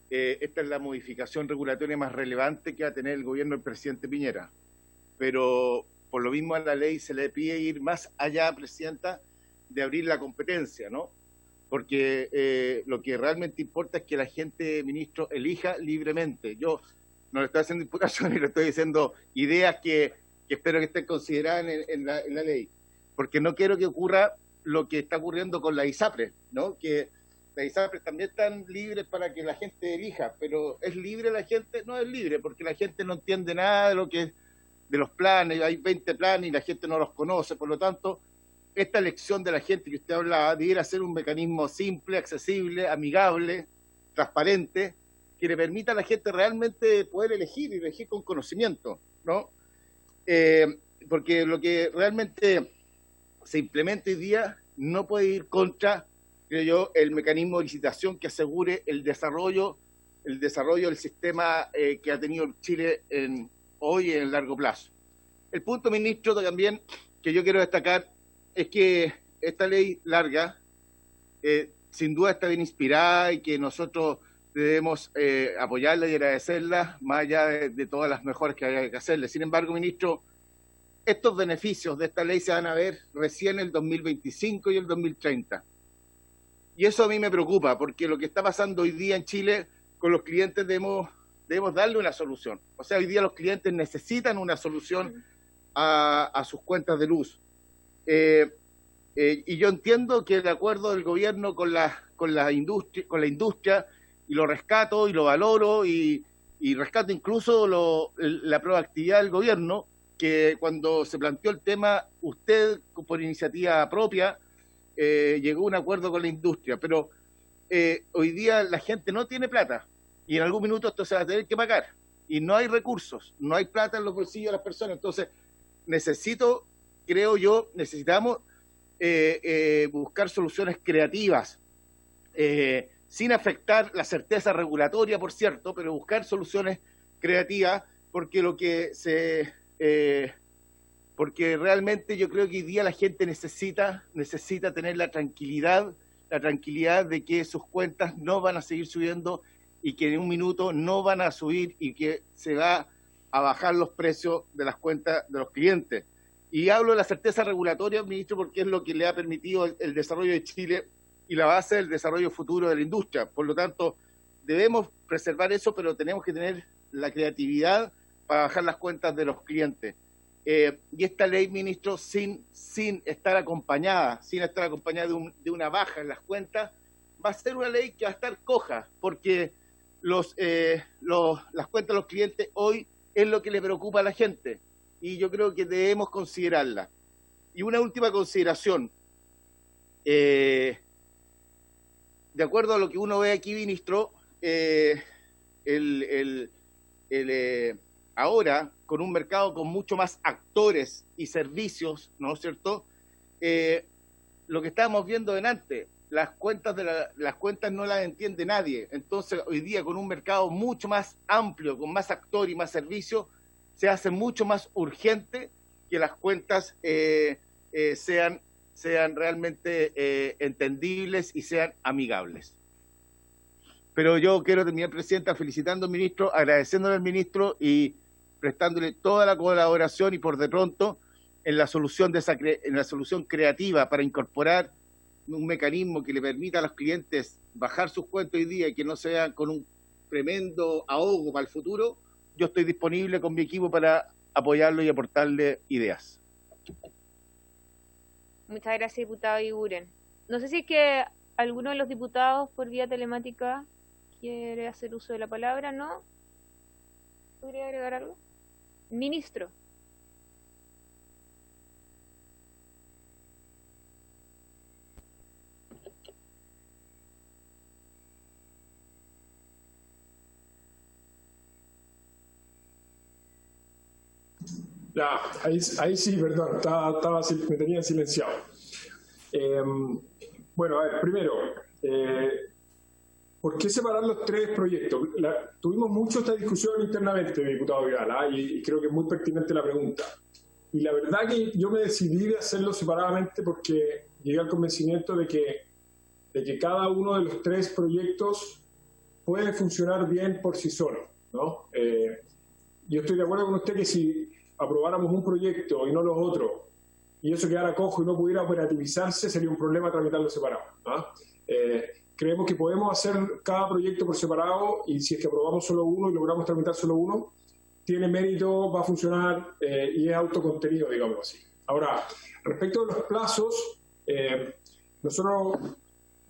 Esta es la modificación regulatoria más relevante que va a tener el gobierno del presidente Piñera, pero por lo mismo a la ley se le pide ir más allá, presidenta, de abrir la competencia, ¿no? Porque lo que realmente importa es que la gente, ministro, elija libremente. Yo no le estoy haciendo imputaciones, le estoy diciendo ideas que espero que estén consideradas en la ley, porque no quiero que ocurra lo que está ocurriendo con la ISAPRES, ¿no? Que las ISAPRES también están libres para que la gente elija, pero ¿es libre la gente? No es libre, porque la gente no entiende nada de los planes, hay 20 planes y la gente no los conoce, por lo tanto, esta elección de la gente que usted hablaba debiera ser un mecanismo simple, accesible, amigable, transparente, que le permita a la gente realmente poder elegir y elegir con conocimiento, ¿no? Porque lo que realmente se implementa hoy día no puede ir contra, creo yo, el mecanismo de licitación que asegure el desarrollo del sistema que ha tenido Chile hoy en el largo plazo. El punto, ministro, también que yo quiero destacar es que esta ley larga sin duda está bien inspirada y que nosotros debemos apoyarla y agradecerla, más allá de todas las mejoras que haya que hacerle. Sin embargo, ministro, estos beneficios de esta ley se van a ver recién el 2025 y el 2030. Y eso a mí me preocupa, porque lo que está pasando hoy día en Chile con los clientes debemos darle una solución. O sea, hoy día los clientes necesitan una solución a sus cuentas de luz. Y yo entiendo que el acuerdo del gobierno con la industria, y lo rescato y lo valoro, y rescato incluso la proactividad del gobierno, que cuando se planteó el tema, usted por iniciativa propia llegó a un acuerdo con la industria, pero hoy día la gente no tiene plata y en algún minuto esto se va a tener que pagar y no hay recursos, no hay plata en los bolsillos de las personas. Entonces necesitamos buscar soluciones creativas sin afectar la certeza regulatoria, por cierto, pero buscar soluciones creativas, porque porque realmente yo creo que hoy día la gente necesita tener la tranquilidad de que sus cuentas no van a seguir subiendo y que en un minuto no van a subir y que se va a bajar los precios de las cuentas de los clientes. Y hablo de la certeza regulatoria, ministro, porque es lo que le ha permitido el desarrollo de Chile y la base del desarrollo futuro de la industria. Por lo tanto, debemos preservar eso, pero tenemos que tener la creatividad para bajar las cuentas de los clientes. Y esta ley, ministro, sin estar acompañada de una baja en las cuentas, va a ser una ley que va a estar coja, porque las cuentas de los clientes hoy es lo que le preocupa a la gente, y yo creo que debemos considerarla. Y una última consideración, de acuerdo a lo que uno ve aquí, ministro, ahora, con un mercado con mucho más actores y servicios, ¿no es cierto? Lo que estábamos viendo delante, las cuentas no las entiende nadie. Entonces, hoy día, con un mercado mucho más amplio, con más actor y más servicios, se hace mucho más urgente que las cuentas sean realmente entendibles y sean amigables. Pero yo quiero terminar, Presidenta, felicitando al ministro, agradeciéndole al ministro y prestándole toda la colaboración y por de pronto en la solución creativa para incorporar un mecanismo que le permita a los clientes bajar sus cuentas hoy día y que no sea con un tremendo ahogo para el futuro. Yo estoy disponible con mi equipo para apoyarlo y aportarle ideas. Muchas gracias, diputado Iguren. No sé si es que alguno de los diputados por vía telemática quiere hacer uso de la palabra, ¿no? ¿Podría agregar algo? Ministro. Ya, ahí sí, perdón, me tenían silenciado. Bueno, a ver, primero, ¿por qué separar los tres proyectos? Tuvimos mucho esta discusión internamente, diputado Vidal, y creo que es muy pertinente la pregunta. Y la verdad que yo me decidí de hacerlo separadamente porque llegué al convencimiento de que cada uno de los tres proyectos puede funcionar bien por sí solo, ¿no? Yo estoy de acuerdo con usted que si aprobáramos un proyecto y no los otros, y eso quedara cojo y no pudiera operativizarse, sería un problema tramitarlo separado, ¿no? Creemos que podemos hacer cada proyecto por separado y si es que aprobamos solo uno y logramos tramitar solo uno, tiene mérito, va a funcionar y es autocontenido, digamos así. Ahora, respecto a los plazos, nosotros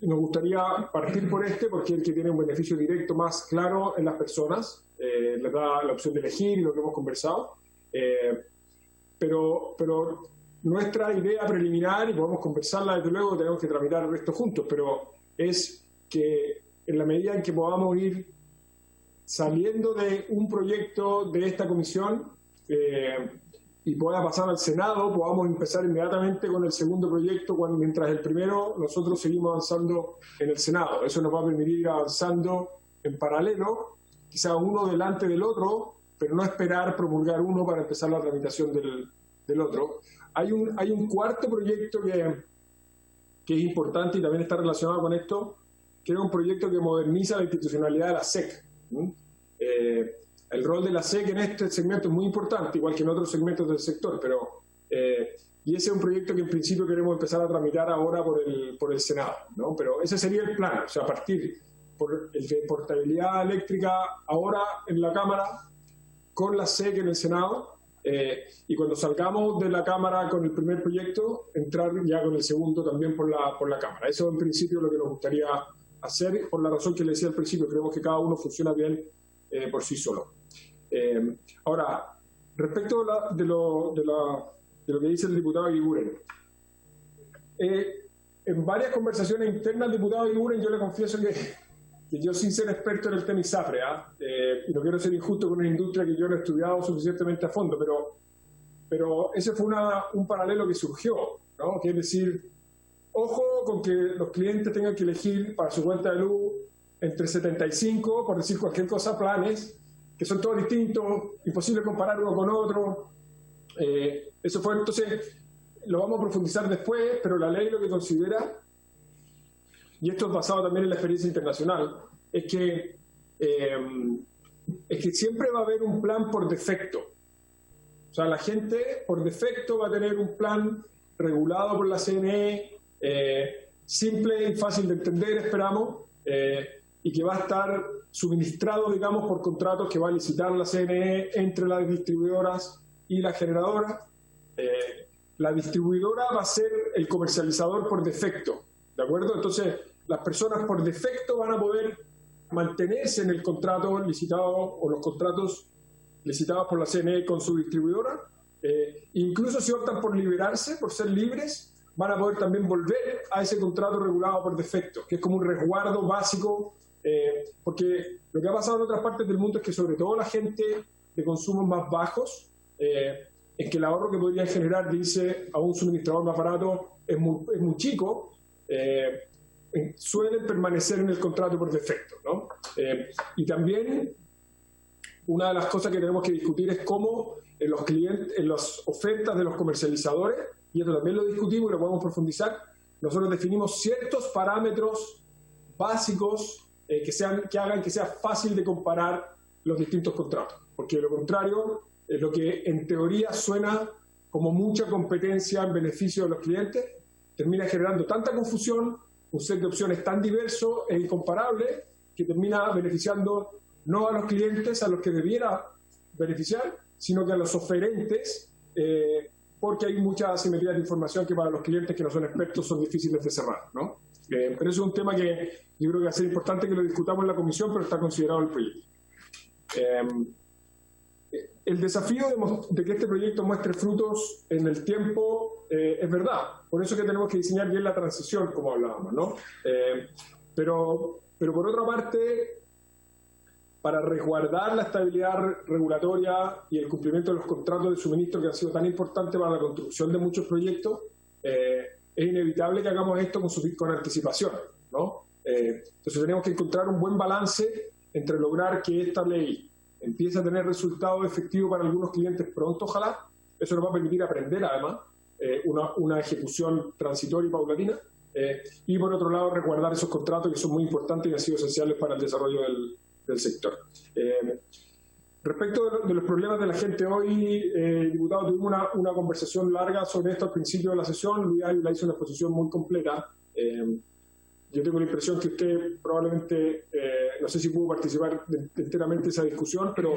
nos gustaría partir por porque es el que tiene un beneficio directo más claro en las personas, les da la opción de elegir y lo que hemos conversado, pero nuestra idea preliminar, y podemos conversarla desde luego, tenemos que tramitar esto juntos, pero es que en la medida en que podamos ir saliendo de un proyecto de esta comisión y pueda pasar al Senado, podamos empezar inmediatamente con el segundo proyecto, mientras el primero nosotros seguimos avanzando en el Senado. Eso nos va a permitir ir avanzando en paralelo, quizá uno delante del otro, pero no esperar promulgar uno para empezar la tramitación del otro. Hay un cuarto proyecto que es importante y también está relacionado con esto, que es un proyecto que moderniza la institucionalidad de la SEC. El rol de la SEC en este segmento es muy importante, igual que en otros segmentos del sector, y ese es un proyecto que en principio queremos empezar a tramitar ahora por el Senado, ¿no? Pero ese sería el plan, o sea, partir por el de portabilidad eléctrica ahora en la Cámara, con la SEC en el Senado, y cuando salgamos de la Cámara con el primer proyecto, entrar ya con el segundo también por la Cámara. Eso en principio es lo que nos gustaría hacer, por la razón que le decía al principio, creemos que cada uno funciona bien por sí solo. Ahora, respecto de lo que dice el diputado Iguren, en varias conversaciones internas al diputado Iguren yo le confieso que yo, sin ser experto en el tema ISAPRE, y no quiero ser injusto con una industria que yo no he estudiado suficientemente a fondo, pero ese fue un paralelo que surgió, ¿no? Que es decir, ojo con que los clientes tengan que elegir para su cuenta de luz entre 75, por decir cualquier cosa, planes, que son todos distintos, imposible comparar uno con otro. Eso fue, entonces, lo vamos a profundizar después, pero la ley lo que considera, y esto es basado también en la experiencia internacional, es que siempre va a haber un plan por defecto. O sea, la gente por defecto va a tener un plan regulado por la CNE, simple y fácil de entender, esperamos, y que va a estar suministrado, digamos, por contratos que va a licitar la CNE entre las distribuidoras y las generadoras. La distribuidora va a ser el comercializador por defecto, ¿de acuerdo? Entonces, las personas por defecto van a poder mantenerse en el contrato licitado o los contratos licitados por la CNE con su distribuidora. Incluso si optan por liberarse, por ser libres, van a poder también volver a ese contrato regulado por defecto, que es como un resguardo básico porque lo que ha pasado en otras partes del mundo es que sobre todo la gente de consumos más bajos, es que el ahorro que podría generar, dice, a un suministrador más barato es muy chico, suelen permanecer en el contrato por defecto, ¿no? Y también una de las cosas que tenemos que discutir es cómo en las ofertas de los comercializadores, y esto también lo discutimos y lo podemos profundizar, nosotros definimos ciertos parámetros básicos que hagan que sea fácil de comparar los distintos contratos, porque de lo contrario es lo que en teoría suena como mucha competencia en beneficio de los clientes, termina generando tanta confusión, un set de opciones tan diverso e incomparable que termina beneficiando no a los clientes a los que debiera beneficiar, sino que a los oferentes, porque hay mucha asimetría de información que para los clientes que no son expertos son difíciles de cerrar, ¿no? Pero eso es un tema que yo creo que va a ser importante que lo discutamos en la comisión, pero está considerado el proyecto. El desafío de que este proyecto muestre frutos en el tiempo es verdad. Por eso es que tenemos que diseñar bien la transición, como hablábamos, ¿no? Pero por otra parte, para resguardar la estabilidad regulatoria y el cumplimiento de los contratos de suministro que han sido tan importantes para la construcción de muchos proyectos, es inevitable que hagamos esto con anticipación, ¿no? Entonces tenemos que encontrar un buen balance entre lograr que esta ley empiece a tener resultados efectivos para algunos clientes pronto, ojalá. Eso nos va a permitir aprender, además, una ejecución transitoria y paulatina. Y por otro lado, resguardar esos contratos que son muy importantes y han sido esenciales para el desarrollo del sector. Respecto de los problemas de la gente hoy, diputado, tuvimos una conversación larga sobre esto al principio de la sesión. Luis Ávila hizo una exposición muy completa. Yo tengo la impresión que usted probablemente, no sé si pudo participar enteramente de esa discusión, pero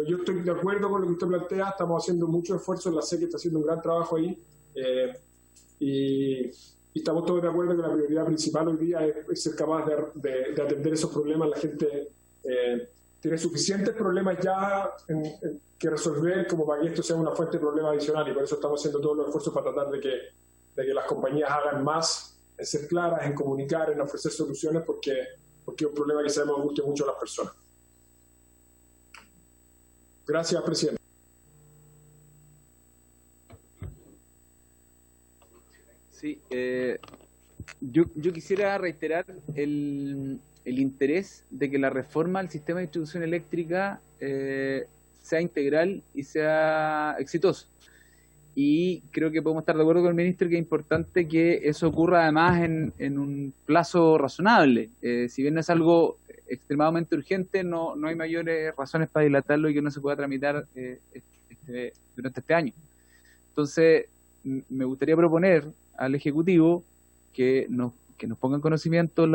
yo estoy de acuerdo con lo que usted plantea. Estamos haciendo mucho esfuerzo, la SEC está haciendo un gran trabajo ahí, y estamos todos de acuerdo que la prioridad principal hoy día es ser capaz de atender esos problemas. La gente tiene suficientes problemas ya que resolver como para que esto sea una fuente de problemas adicional, y por eso estamos haciendo todos los esfuerzos para tratar de que las compañías hagan más, en ser claras, en comunicar, en ofrecer soluciones, porque es un problema que sabemos angustia mucho a las personas. Gracias, presidente. Sí, yo quisiera reiterar el interés de que la reforma al sistema de distribución eléctrica sea integral y sea exitoso. Y creo que podemos estar de acuerdo con el ministro que es importante que eso ocurra además en un plazo razonable. Si bien no es algo extremadamente urgente, no hay mayores razones para dilatarlo y que no se pueda tramitar durante este año. Entonces, me gustaría proponer al Ejecutivo que nos ponga en conocimiento que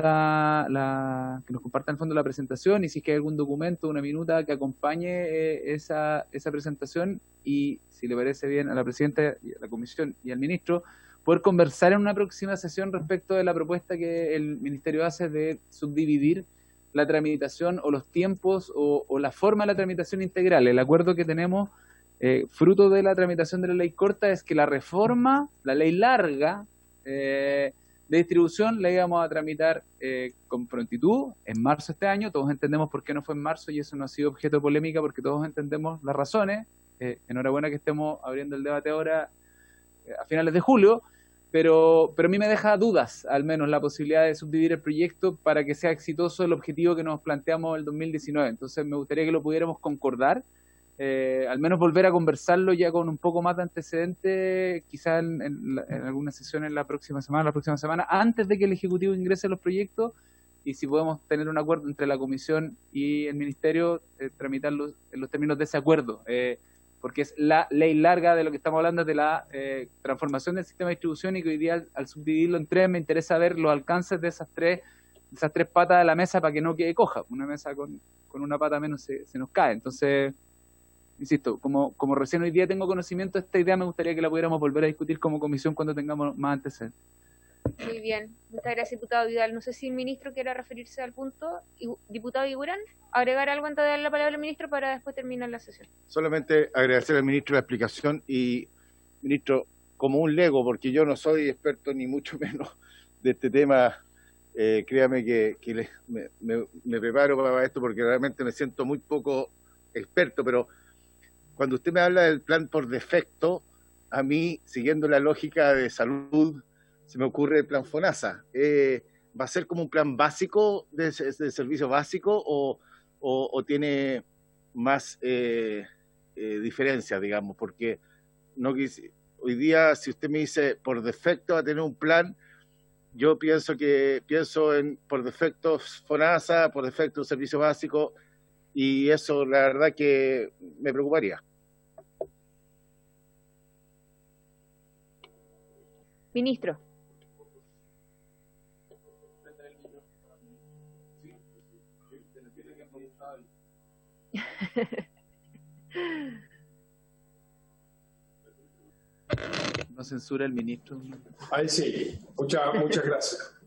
nos comparta en el fondo la presentación, y si es que hay algún documento, una minuta que acompañe esa presentación, y si le parece bien a la presidenta, y a la comisión y al ministro, poder conversar en una próxima sesión respecto de la propuesta que el ministerio hace de subdividir la tramitación o los tiempos o la forma de la tramitación integral. El acuerdo que tenemos, fruto de la tramitación de la ley corta, es que la reforma, la ley larga, de distribución la íbamos a tramitar con prontitud en marzo de este año. Todos entendemos por qué no fue en marzo y eso no ha sido objeto de polémica porque todos entendemos las razones. Enhorabuena que estemos abriendo el debate ahora a finales de julio, pero a mí me deja dudas, al menos, la posibilidad de subdividir el proyecto para que sea exitoso el objetivo que nos planteamos el 2019. Entonces me gustaría que lo pudiéramos concordar, al menos volver a conversarlo ya con un poco más de antecedente, quizás en alguna sesión en la próxima semana, antes de que el Ejecutivo ingrese los proyectos, y si podemos tener un acuerdo entre la Comisión y el Ministerio, tramitarlos en los términos de ese acuerdo, porque es la ley larga de lo que estamos hablando, de la transformación del sistema de distribución, y que hoy día al subdividirlo en tres me interesa ver los alcances de esas tres patas de la mesa para que no quede coja. Una mesa con una pata menos se nos cae. Entonces, insisto, como recién hoy día tengo conocimiento de esta idea, me gustaría que la pudiéramos volver a discutir como comisión cuando tengamos más antecedentes. Muy bien, muchas gracias, diputado Vidal. No sé si el ministro quiera referirse al punto. Diputado Iguren, agregar algo antes de darle la palabra al ministro para después terminar la sesión. Solamente agradecer al ministro la explicación, y, ministro, como un lego, porque yo no soy experto ni mucho menos de este tema créame que me preparo para esto porque realmente me siento muy poco experto, pero cuando usted me habla del plan por defecto, a mí, siguiendo la lógica de salud, se me ocurre el plan FONASA. ¿Va a ser como un plan básico de servicio básico o tiene más diferencias, digamos? Porque hoy día, si usted me dice por defecto va a tener un plan, yo pienso en por defecto FONASA, por defecto un servicio básico, y eso la verdad que me preocuparía. Ministro. No censura el ministro. Ahí sí, muchas gracias.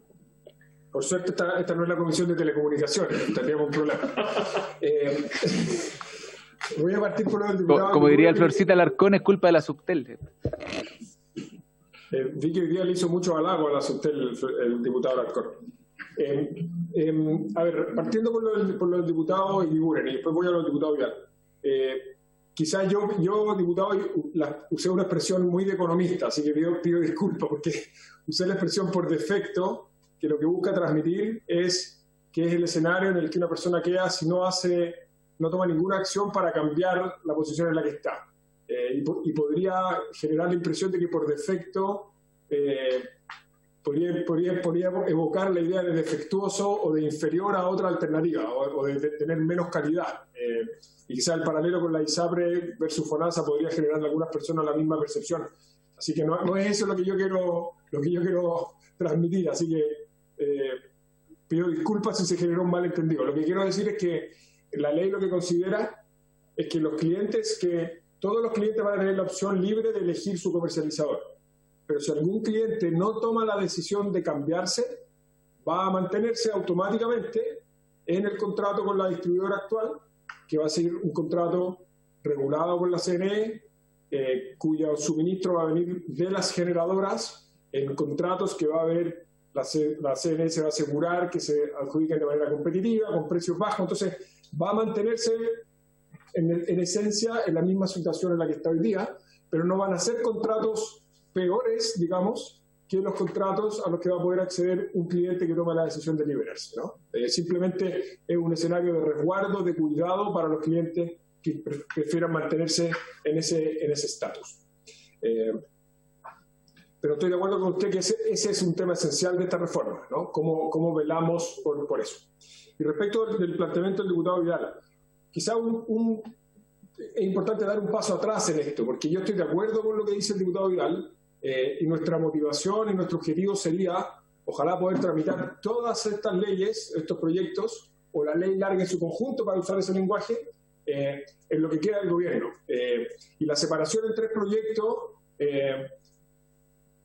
Por suerte esta no es la Comisión de Telecomunicaciones, tendríamos un problema. Voy a partir por el diputado. Como diría el Florcita Alarcón, es culpa de la Subtel. Vi que hoy día le hizo mucho halago a la Subtel el diputado Alarcón. A ver, partiendo por lo del diputado Iguren, y después voy a los diputados Vidal. Quizás yo diputado, usé una expresión muy de economista, así que pido disculpas porque usé la expresión por defecto, que lo que busca transmitir es que es el escenario en el que una persona queda si no toma ninguna acción para cambiar la posición en la que está. Y podría generar la impresión de que por defecto podría evocar la idea de defectuoso o de inferior a otra alternativa o de tener menos calidad. Y quizá el paralelo con la ISAPRE versus FONASA podría generar en algunas personas la misma percepción. Así que no es eso lo que yo quiero transmitir. Así que pido disculpas si se generó un malentendido. Lo que quiero decir es que la ley lo que considera es que todos los clientes van a tener la opción libre de elegir su comercializador. Pero si algún cliente no toma la decisión de cambiarse, va a mantenerse automáticamente en el contrato con la distribuidora actual, que va a ser un contrato regulado por la CNE, cuyo suministro va a venir de las generadoras en contratos que va a haber, la CNE se va a asegurar que se adjudiquen de manera competitiva, con precios bajos. Entonces va a mantenerse en esencia en la misma situación en la que está hoy día, pero no van a ser contratos peores, digamos, que los contratos a los que va a poder acceder un cliente que toma la decisión de liberarse, ¿no? Simplemente es un escenario de resguardo, de cuidado para los clientes que prefieran mantenerse en ese estatus. Pero estoy de acuerdo con usted que ese es un tema esencial de esta reforma, ¿no? ¿Cómo velamos por eso? Y respecto del planteamiento del diputado Vidal, quizá es importante dar un paso atrás en esto, porque yo estoy de acuerdo con lo que dice el diputado Vidal, y nuestra motivación y nuestro objetivo sería, ojalá, poder tramitar todas estas leyes, estos proyectos, o la ley larga en su conjunto, para usar ese lenguaje, en lo que queda del gobierno. Y la separación en tres proyectos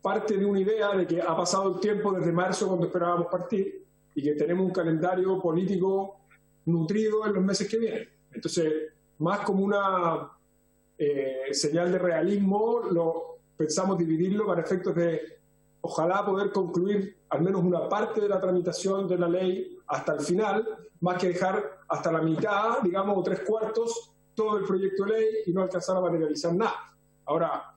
parte de una idea de que ha pasado el tiempo desde marzo, cuando esperábamos partir, y que tenemos un calendario político nutrido en los meses que vienen. Entonces, más como una señal de realismo, pensamos dividirlo para efectos de, ojalá, poder concluir al menos una parte de la tramitación de la ley hasta el final, más que dejar hasta la mitad, digamos, o 3/4, todo el proyecto de ley y no alcanzar a materializar nada. Ahora,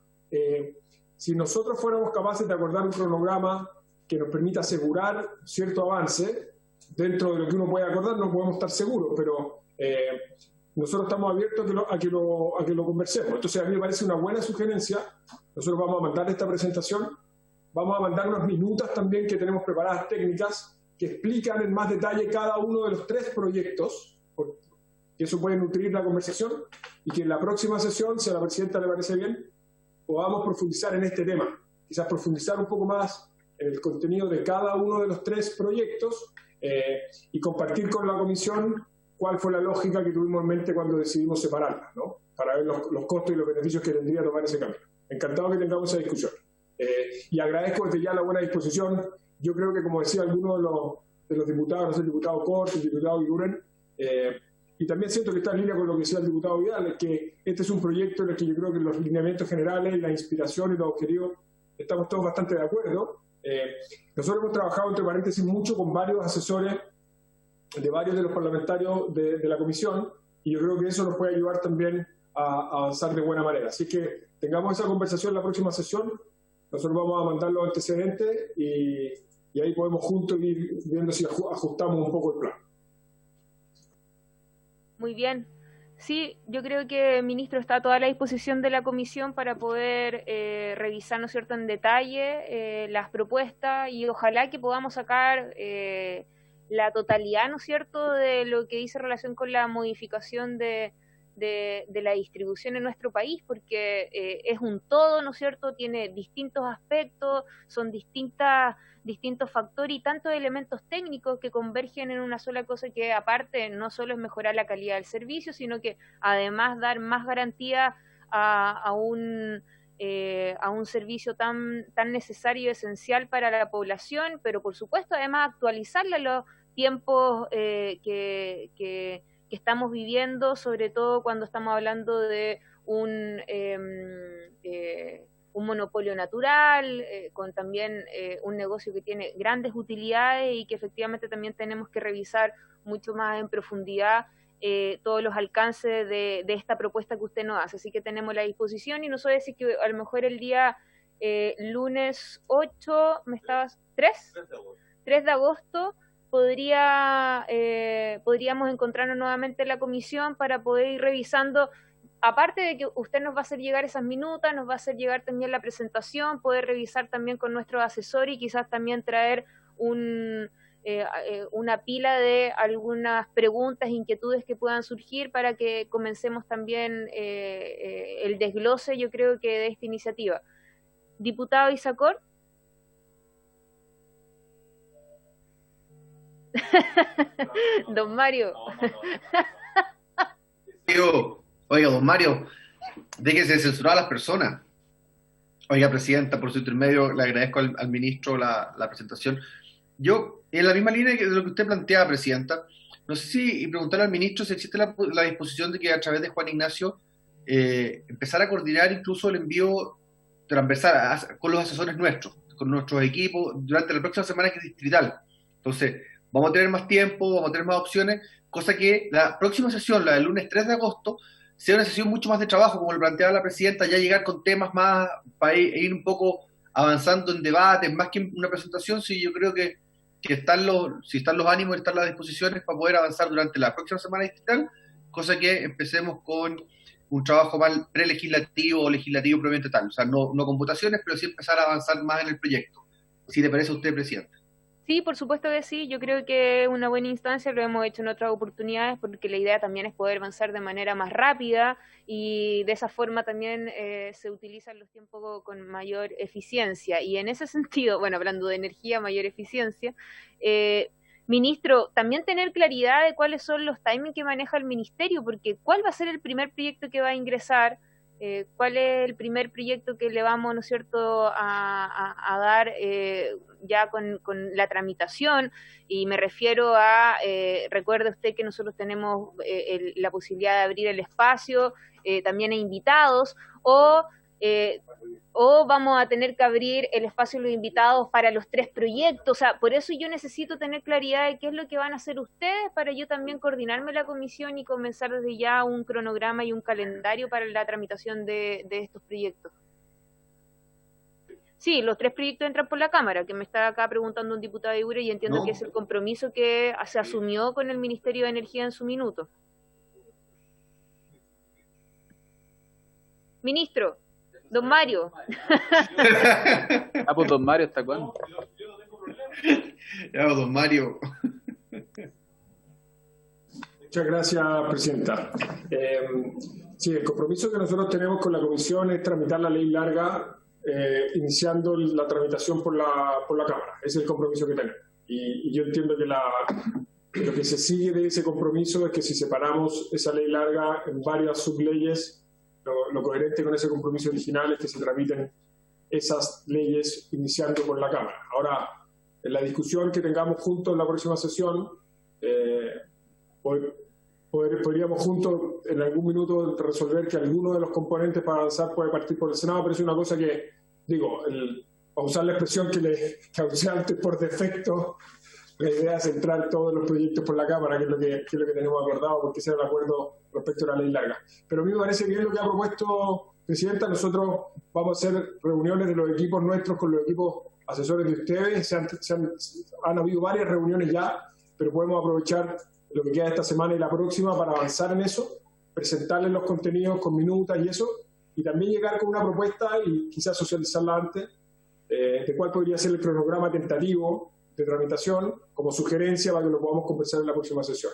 si nosotros fuéramos capaces de acordar un cronograma que nos permita asegurar cierto avance, dentro de lo que uno puede acordar no podemos estar seguros, pero nosotros estamos abiertos a que lo conversemos. Entonces, a mí me parece una buena sugerencia. Nosotros vamos a mandar esta presentación, vamos a mandar unas minutas también que tenemos preparadas técnicas que explican en más detalle cada uno de los tres proyectos, que eso puede nutrir la conversación, y que en la próxima sesión, si a la presidenta le parece bien, podamos profundizar en este tema, quizás profundizar un poco más en el contenido de cada uno de los tres proyectos y compartir con la comisión cuál fue la lógica que tuvimos en mente cuando decidimos separarlas, ¿no? Para ver los costos y los beneficios que tendría tomar ese cambio. Encantado que tengamos esa discusión. Y agradezco desde ya la buena disposición. Yo creo que, como decía alguno de los diputados, no sé, el diputado Cort, el diputado Iguren, y también siento que está en línea con lo que decía el diputado Vidal, es que este es un proyecto en el que yo creo que los lineamientos generales, la inspiración y los objetivos estamos todos bastante de acuerdo, Nosotros hemos trabajado, entre paréntesis, mucho con varios asesores de varios de los parlamentarios de la comisión, y yo creo que eso nos puede ayudar también a avanzar de buena manera. Así que tengamos esa conversación en la próxima sesión. Nosotros vamos a mandar los antecedentes y ahí podemos juntos ir viendo si ajustamos un poco el plan. Muy bien. Sí, yo creo que el ministro está a toda la disposición de la comisión para poder revisar, ¿no es cierto?, en detalle las propuestas, y ojalá que podamos sacar la totalidad, ¿no es cierto?, de lo que dice relación con la modificación de la distribución en nuestro país, porque es un todo, ¿no es cierto?, tiene distintos aspectos, son distintos factores y tantos elementos técnicos que convergen en una sola cosa, que aparte no solo es mejorar la calidad del servicio, sino que además dar más garantía a un servicio tan necesario y esencial para la población, pero por supuesto además actualizarla a los tiempos que estamos viviendo, sobre todo cuando estamos hablando de un monopolio natural, con también un negocio que tiene grandes utilidades y que efectivamente también tenemos que revisar mucho más en profundidad todos los alcances de esta propuesta que usted nos hace. Así que tenemos la disposición, y no sé decir que a lo mejor el día lunes 8, ¿3 de agosto? Podríamos encontrarnos nuevamente en la comisión para poder ir revisando, aparte de que usted nos va a hacer llegar esas minutas, nos va a hacer llegar también la presentación, poder revisar también con nuestro asesor y quizás también traer una pila de algunas preguntas, inquietudes que puedan surgir para que comencemos también el desglose, yo creo que de esta iniciativa. Diputado Isacor. Don Mario. Oiga, don Mario, déjese de censurar a las personas. Oiga, presidenta, por su intermedio le agradezco al ministro la presentación. Yo, en la misma línea de lo que usted planteaba, presidenta, no sé si preguntarle al ministro si existe la disposición de que a través de Juan Ignacio empezar a coordinar incluso el envío transversal con los asesores nuestros, con nuestros equipos, durante la próxima semana, que es distrital. Entonces, vamos a tener más tiempo, vamos a tener más opciones, cosa que la próxima sesión, la del lunes 3 de agosto, sea una sesión mucho más de trabajo, como lo planteaba la presidenta, ya llegar con temas más, para ir un poco avanzando en debates, más que una presentación. Sí, yo creo que si están los ánimos, están las disposiciones para poder avanzar durante la próxima semana distrital, cosa que empecemos con un trabajo más prelegislativo o legislativo propiamente tal, o sea, no con votaciones, pero sí empezar a avanzar más en el proyecto. ¿Sí le parece a usted, presidente? Sí, por supuesto que sí. Yo creo que es una buena instancia, lo hemos hecho en otras oportunidades, porque la idea también es poder avanzar de manera más rápida y de esa forma también se utilizan los tiempos con mayor eficiencia. Y en ese sentido, bueno, hablando de energía, mayor eficiencia, ministro, también tener claridad de cuáles son los timings que maneja el ministerio, porque ¿cuál va a ser el primer proyecto que va a ingresar? ¿Cuál es el primer proyecto que le vamos, ¿no es cierto?, a dar ya con la tramitación? Y me refiero a, recuerde usted que nosotros tenemos la posibilidad de abrir el espacio también a invitados, o vamos a tener que abrir el espacio a los invitados para los 3 proyectos. O sea, por eso yo necesito tener claridad de qué es lo que van a hacer ustedes, para yo también coordinarme la comisión y comenzar desde ya un cronograma y un calendario para la tramitación de estos proyectos. Sí, los 3 proyectos entran por la Cámara, que me está acá preguntando un diputado de IURE, y entiendo que es el compromiso que se asumió con el Ministerio de Energía en su minuto. Ministro. Don Mario. Pues don Mario, ¿hasta cuándo? Ya, don Mario. Muchas gracias, presidenta. Sí, el compromiso que nosotros tenemos con la comisión es tramitar la ley larga, iniciando la tramitación por la Cámara. Ese es el compromiso que tenemos. Y yo entiendo que lo que se sigue de ese compromiso es que si separamos esa ley larga en varias subleyes, lo coherente con ese compromiso original es que se tramiten esas leyes iniciando por la Cámara. Ahora, en la discusión que tengamos juntos en la próxima sesión, podríamos juntos en algún minuto resolver que alguno de los componentes para avanzar puede partir por el Senado, pero es una cosa que, digo, a usar la expresión que usé antes por defecto, la idea es entrar todos los proyectos por la Cámara, que es lo que tenemos acordado, porque ese era el acuerdo respecto a la ley larga. Pero a mí me parece bien lo que ha propuesto Presidenta. Nosotros vamos a hacer reuniones de los equipos nuestros con los equipos asesores de ustedes. Han habido varias reuniones ya, pero podemos aprovechar lo que queda esta semana y la próxima para avanzar en eso, presentarles los contenidos con minutas y eso, y también llegar con una propuesta y quizás socializarla antes, de cuál podría ser el cronograma tentativo de tramitación como sugerencia para que lo podamos conversar en la próxima sesión.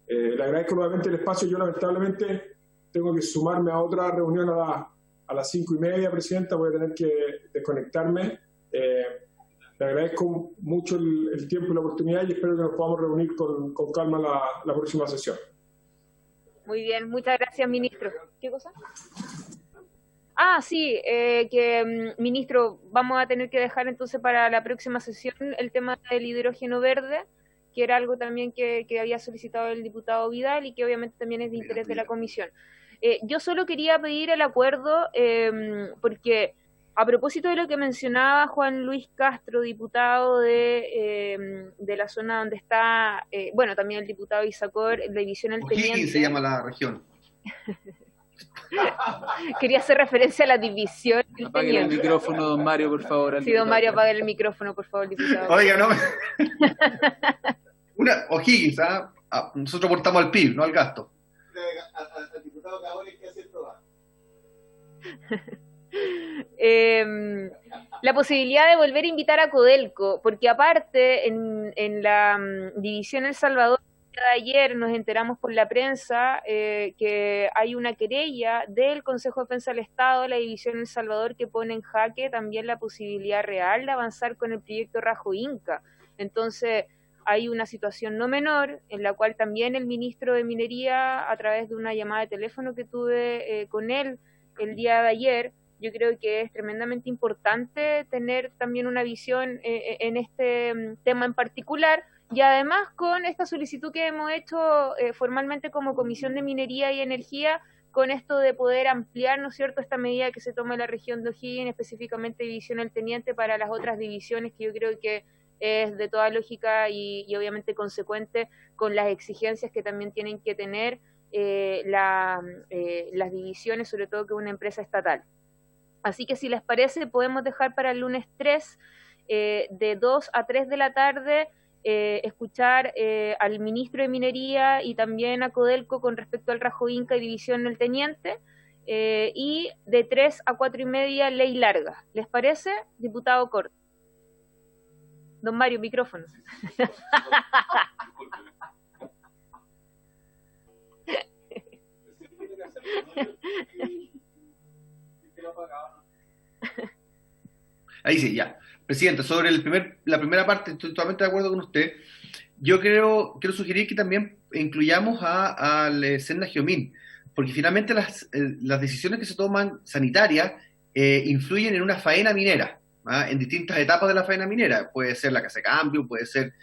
Le agradezco nuevamente el espacio. Yo lamentablemente tengo que sumarme a otra reunión a las 5:30, Presidenta, voy a tener que desconectarme. Le agradezco mucho el tiempo y la oportunidad y espero que nos podamos reunir con calma la próxima sesión. Muy bien, muchas gracias, ministro. ¿Qué cosa? Sí, ministro, vamos a tener que dejar entonces para la próxima sesión el tema del hidrógeno verde, que era algo también que había solicitado el diputado Vidal y que obviamente también es de interés de la comisión. Yo solo quería pedir el acuerdo porque a propósito de lo que mencionaba Juan Luis Castro, diputado de la zona donde está, bueno, también el diputado Isacor, de División El Teniente. O'Higgins se llama la región. Quería hacer referencia a la división. Apague el micrófono, don Mario, por favor. Sí, don Mario, apague el micrófono, por favor, diputado. Oiga, no. O'Higgins, nosotros aportamos al PIB, no al gasto. Al diputado Cabones que hace el trabajo. La posibilidad de volver a invitar a Codelco, porque aparte en la división El Salvador, de ayer nos enteramos por la prensa que hay una querella del Consejo de Defensa del Estado, la división El Salvador, que pone en jaque también la posibilidad real de avanzar con el proyecto Rajo Inca. Entonces hay una situación no menor en la cual también el ministro de Minería, a través de una llamada de teléfono que tuve con él el día de ayer, yo creo que es tremendamente importante tener también una visión en este tema en particular. Y además con esta solicitud que hemos hecho formalmente como Comisión de Minería y Energía, con esto de poder ampliar, ¿no es cierto?, esta medida que se toma en la región de O'Higgins, específicamente División El Teniente, para las otras divisiones, que yo creo que es de toda lógica y obviamente consecuente con las exigencias que también tienen que tener las divisiones, sobre todo que es una empresa estatal. Así que si les parece, podemos dejar para el lunes 3, de 2 a 3 de la tarde, escuchar al ministro de Minería y también a Codelco con respecto al Rajo Inca y División El Teniente, y de 3 a 4:30 ley larga. ¿Les parece, diputado Corto? Don Mario, micrófono. Ahí sí, ya. Presidente, sobre la primera parte, estoy totalmente de acuerdo con usted. Yo quiero sugerir que también incluyamos al Senna Geomín, porque finalmente las decisiones que se toman sanitarias influyen en una faena minera, en distintas etapas de la faena minera. Puede ser la casa de cambio, puede ser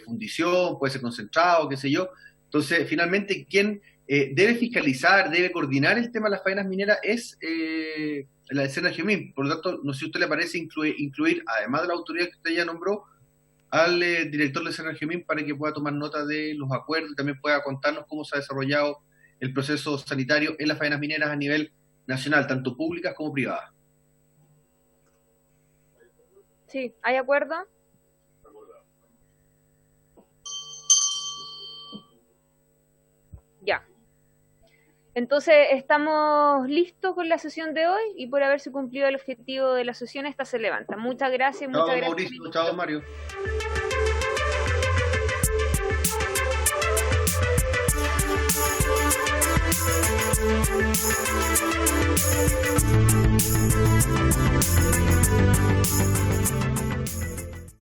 fundición, puede ser concentrado, qué sé yo. Entonces, finalmente, quien debe fiscalizar, debe coordinar el tema de las faenas mineras es la de Senna Geomín. Por lo tanto, no sé si a usted le parece incluir, además de la autoridad que usted ya nombró, al director de Senna Geomín para que pueda tomar nota de los acuerdos y también pueda contarnos cómo se ha desarrollado el proceso sanitario en las faenas mineras a nivel nacional, tanto públicas como privadas. Sí, ¿hay acuerdo? Ya. Entonces, estamos listos con la sesión de hoy y por haberse cumplido el objetivo de la sesión, esta se levanta. Muchas gracias. Chao, Mauricio. Chao, Mario.